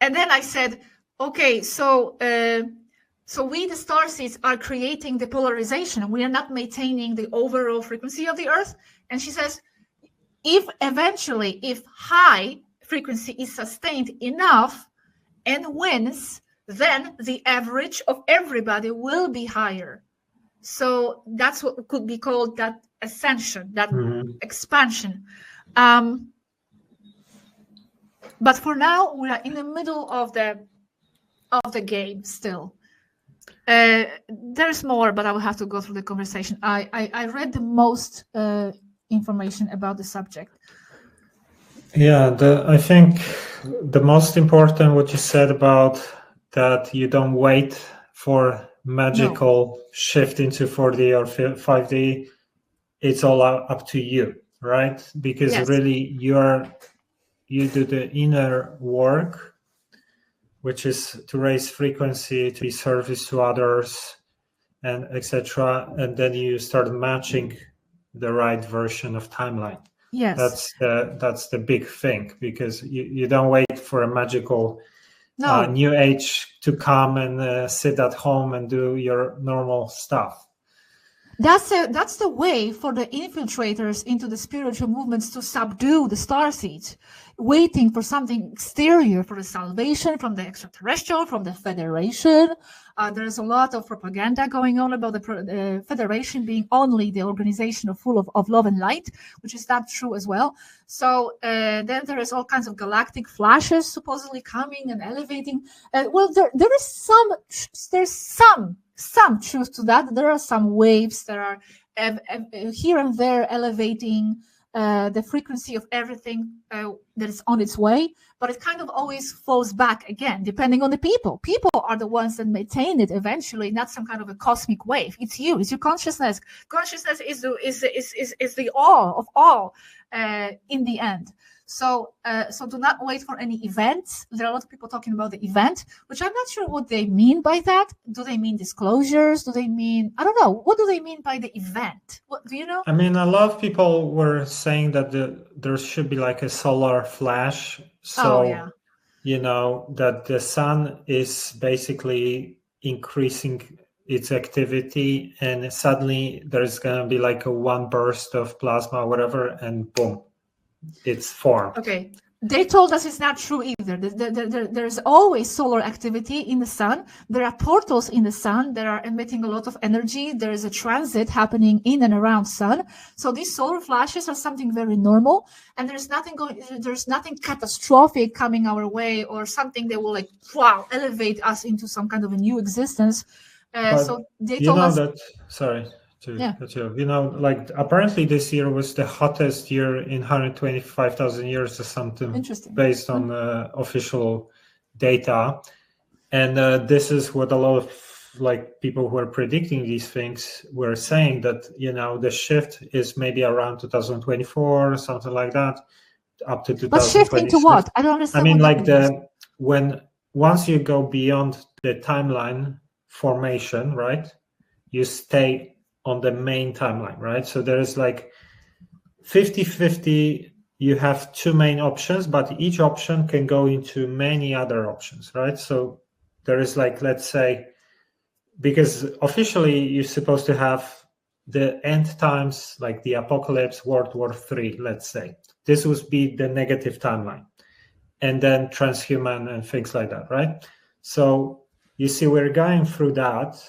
and then I said, okay, so we, the starseeds, are creating the polarization. We are not maintaining the overall frequency of the Earth. And she says, if high frequency is sustained enough and wins, then the average of everybody will be higher. So that's what could be called that ascension, that expansion. But for now, we are in the middle of the game still. There's more, but I will have to go through the conversation. I read the most information about the subject. Yeah, I think the most important what you said about that you don't wait for magical shift into 4D or 5D. It's all up to you, right? Because really you do the inner work, which is to raise frequency, to be service to others, and etc. And then you start matching the right version of timeline. Yes, that's the big thing, because you don't wait for a magical new age to come and sit at home and do your normal stuff. That's the way for the infiltrators into the spiritual movements to subdue the starseeds, waiting for something exterior, for the salvation from the extraterrestrial, from the Federation. There's a lot of propaganda going on about the Federation being only the organization full of love and light, which is not true as well. So then there is all kinds of galactic flashes supposedly coming and elevating. Well, there's some truth to that. There are some waves that are here and there elevating the frequency of everything that is on its way, but it kind of always falls back again, depending on the people. People are the ones that maintain it eventually, not some kind of a cosmic wave. It's you, it's your consciousness. Consciousness is the all of all in the end. So do not wait for any events. There are a lot of people talking about the event, which I'm not sure what they mean by that. Do they mean disclosures? Do they mean, I don't know. What do they mean by the event? What do you know? I mean, a lot of people were saying that there should be like a solar flash. So, that the sun is basically increasing its activity, and suddenly there's going to be like a one burst of plasma or whatever, and boom. It's formed. Okay. They told us it's not true either. There's always solar activity in the sun. There are portals in the sun that are emitting a lot of energy. There is a transit happening in and around sun. So these solar flashes are something very normal, and there's nothing catastrophic coming our way or something that will elevate us into some kind of a new existence. So they told us that. Sorry. Apparently this year was the hottest year in 125,000 years or something, based on official data. And this is what a lot of people who are predicting these things were saying, that the shift is maybe around 2024 or something like that, up to 2026. But shifting to what? I don't understand. I mean, once you go beyond the timeline formation, right, you stay on the main timeline, right? So there is 50-50. You have two main options, but each option can go into many other options, right? So there is let's say, because officially you're supposed to have the end times, like the apocalypse, World War III, let's say. This would be the negative timeline. And then transhuman and things like that, right? So you see, we're going through that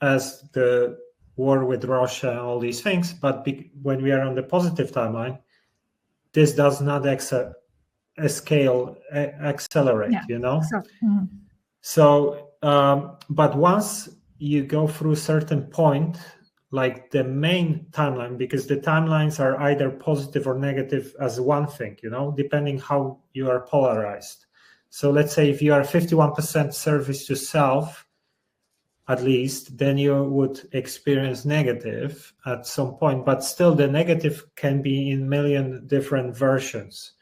as the war with Russia and all these things, but when we are on the positive timeline, this does not accelerate, So, but once you go through a certain point, like the main timeline, because the timelines are either positive or negative as one thing, depending how you are polarized. So let's say if you are 51% service to self, at least, then you would experience negative at some point, but still the negative can be in million different versions,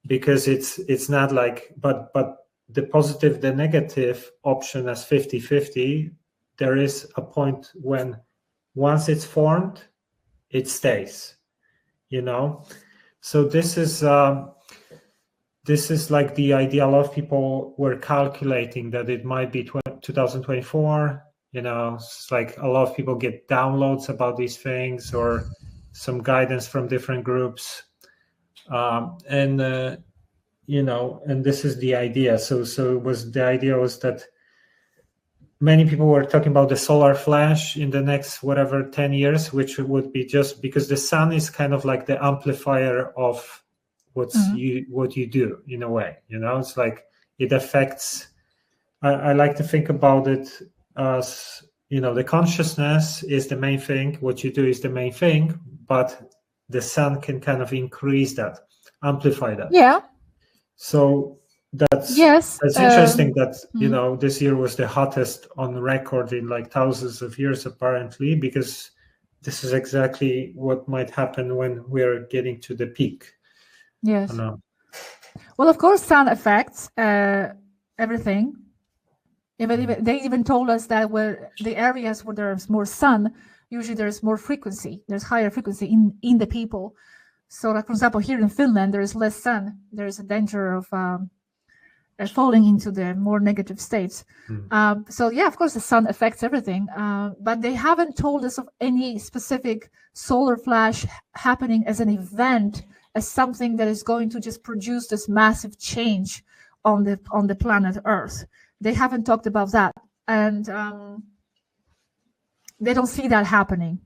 because it's not but the positive, the negative option as 50-50, there is a point when once it's formed, it stays, you know. So this is like the idea. A lot of people were calculating that it might be 2024. You know, it's like a lot of people get downloads about these things or some guidance from different groups, and you know, and this is the idea. So the idea was that many people were talking about the solar flash in the next whatever 10 years, which would be just because the sun is kind of like the amplifier of what you do in a way. You know, it's like it affects. I like to think about it as, you know, the consciousness is the main thing, what you do is the main thing, but the sun can kind of increase that, amplify that. Yeah. So that's interesting that, you know, this year was the hottest on record in like thousands of years, apparently, because this is exactly what might happen when we're getting to the peak. Yes. Well, of course, sun affects everything. They even told us that where the areas where there's more sun, usually there's more frequency. There's higher frequency in the people. So, like, for example, here in Finland, there is less sun. There is a danger of falling into the more negative states. So, yeah, of course, the sun affects everything. But they haven't told us of any specific solar flash happening as an event, as something that is going to just produce this massive change on the planet Earth. They haven't talked about that, and they don't see that happening.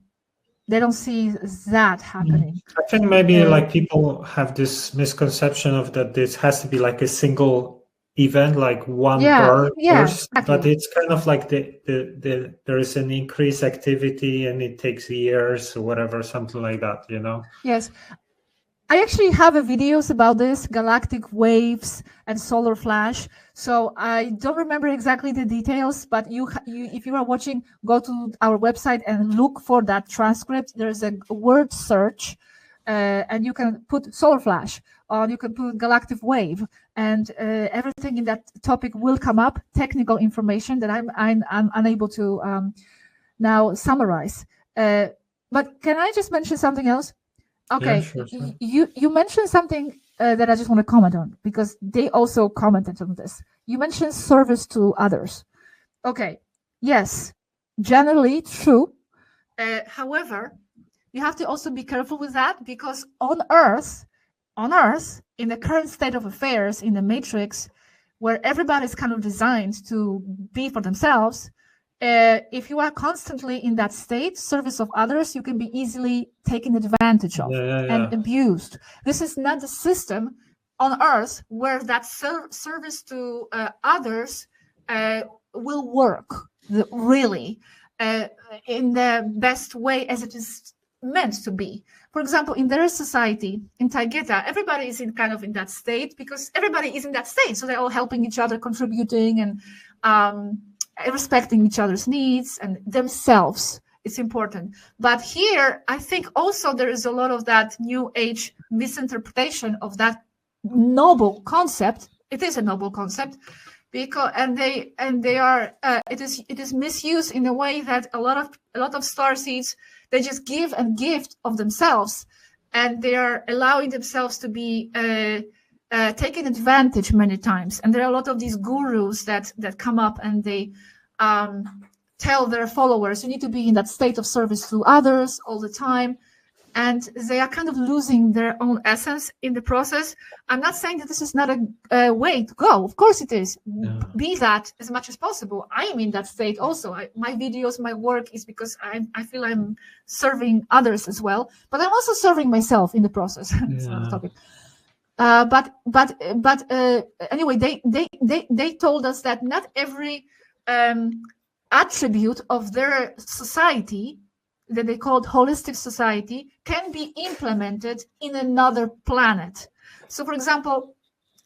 They don't see that happening. I think maybe like people have this misconception of that this has to be like a single event, like one burst, exactly. But it's kind of like there is an increased activity and it takes years or whatever, something like that, you know? Yes. I actually have videos about this, galactic waves and solar flash. So I don't remember exactly the details, but if you are watching, go to our website and look for that transcript. There's a word search, and you can put solar flash, or you can put galactic wave, and everything in that topic will come up. Technical information that I'm unable to now summarize. But can I just mention something else? Okay, yeah, sure. You mentioned something that I just want to comment on, because they also commented on this. You mentioned service to others. Okay, yes, generally true. However, you have to also be careful with that, because on Earth, in the current state of affairs, in the matrix, where everybody's kind of designed to be for themselves, if you are constantly in that state, service of others, you can be easily taken advantage of and abused. This is not the system on Earth where that service to others will work really in the best way as it is meant to be. For example, in their society, in Taygeta, everybody is in that state because everybody is in that state. So they're all helping each other, contributing, and respecting each other's needs and themselves. It's important. But here, I think also there is a lot of that New Age misinterpretation of that noble concept. It is a noble concept, because it is misused in a way that a lot of starseeds, they just give and gift of themselves, and they are allowing themselves to be taken advantage many times. And there are a lot of these gurus that come up, and they tell their followers, you need to be in that state of service to others all the time. And they are kind of losing their own essence in the process. I'm not saying that this is not a way to go. Of course it is. Yeah. Be that as much as possible. I am in that state also. My videos, my work is because I feel I'm serving others as well. But I'm also serving myself in the process. It's another topic. But anyway, they told us that not every attribute of their society that they called holistic society can be implemented in another planet. So, for example,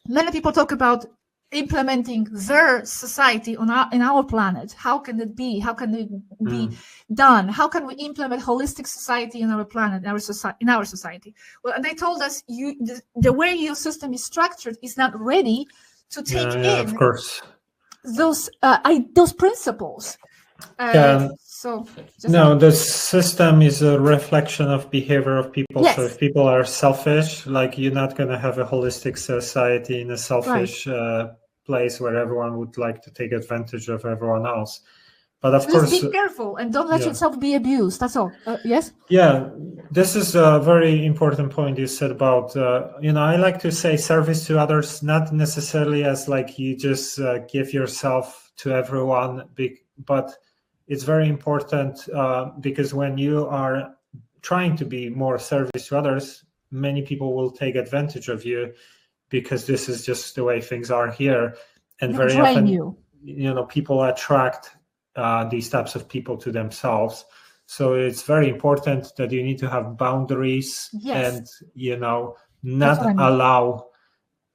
many people talk about implementing their society in our planet. How can it be? How can it be done? How can we implement holistic society in our planet, in our society? Well, and they told us the way your system is structured is not ready to take in of course, those principles. So no, the system is a reflection of behavior of people. Yes. So if people are selfish, like you're not going to have a holistic society in a selfish place where everyone would like to take advantage of everyone else. But of course, just be careful and don't let yourself be abused. That's all. Yes. Yeah, this is a very important point you said about, I like to say service to others, not necessarily as like you just give yourself to everyone, but it's very important because when you are trying to be more service to others, many people will take advantage of you because this is just the way things are here. And very often, people attract these types of people to themselves. So it's very important that you need to have boundaries and, not allow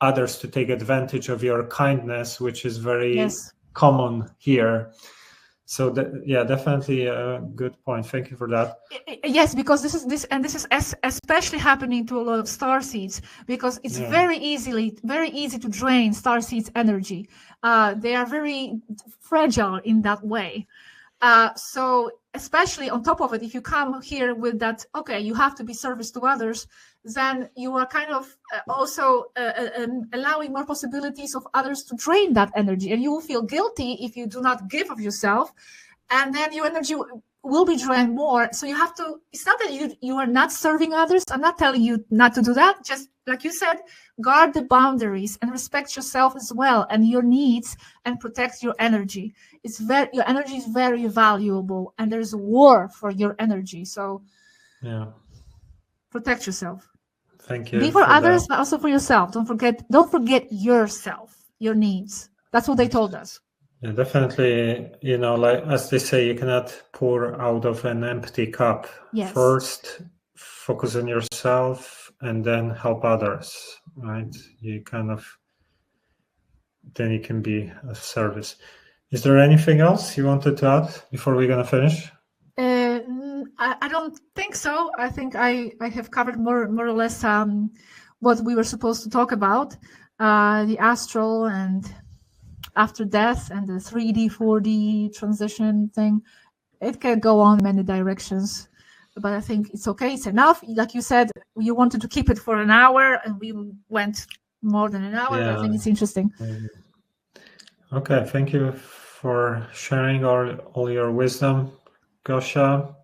others to take advantage of your kindness, which is very common here. So definitely a good point. Thank you for that. Yes, because this is especially happening to a lot of starseeds, because it's very easy to drain starseeds' energy. They are very fragile in that way. So especially on top of it, if you come here with that, okay, you have to be service to others, then you are kind of also allowing more possibilities of others to drain that energy, and you will feel guilty if you do not give of yourself, and then your energy will be drained more. So you have to, it's not that you are not serving others. I'm not telling you not to do that. Just like you said, guard the boundaries and respect yourself as well and your needs, and protect your energy. Your energy is very valuable, and there's a war for your energy. So protect yourself. Thank you. Be for others, but also for yourself. Don't forget yourself, your needs. That's what they told us. Yeah, definitely. Like as they say, you cannot pour out of an empty cup. Yes. First, focus on yourself and then help others, right? Then you can be of service. Is there anything else you wanted to add before we're going to finish? I don't think so. I think I have covered more or less what we were supposed to talk about, the astral and after death and the 3D, 4D transition thing. It can go on many directions, but I think it's okay. It's enough. Like you said, you wanted to keep it for an hour, and we went more than an hour. Yeah. I think it's interesting. Okay, thank you for sharing all your wisdom, Gosia.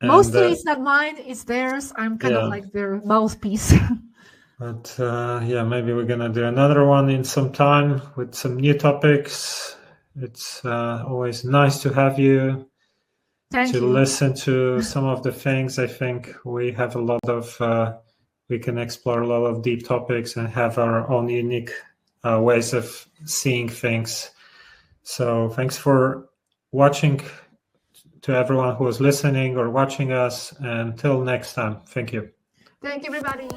Mostly it's not mine, it's theirs. I'm kind of like their mouthpiece. But maybe we're going to do another one in some time with some new topics. It's always nice to have you listen to some of the things. I think we have a lot of, we can explore a lot of deep topics and have our own unique ways of seeing things. So thanks for watching, to everyone who is listening or watching us. Until next time, thank you. Thank you, everybody.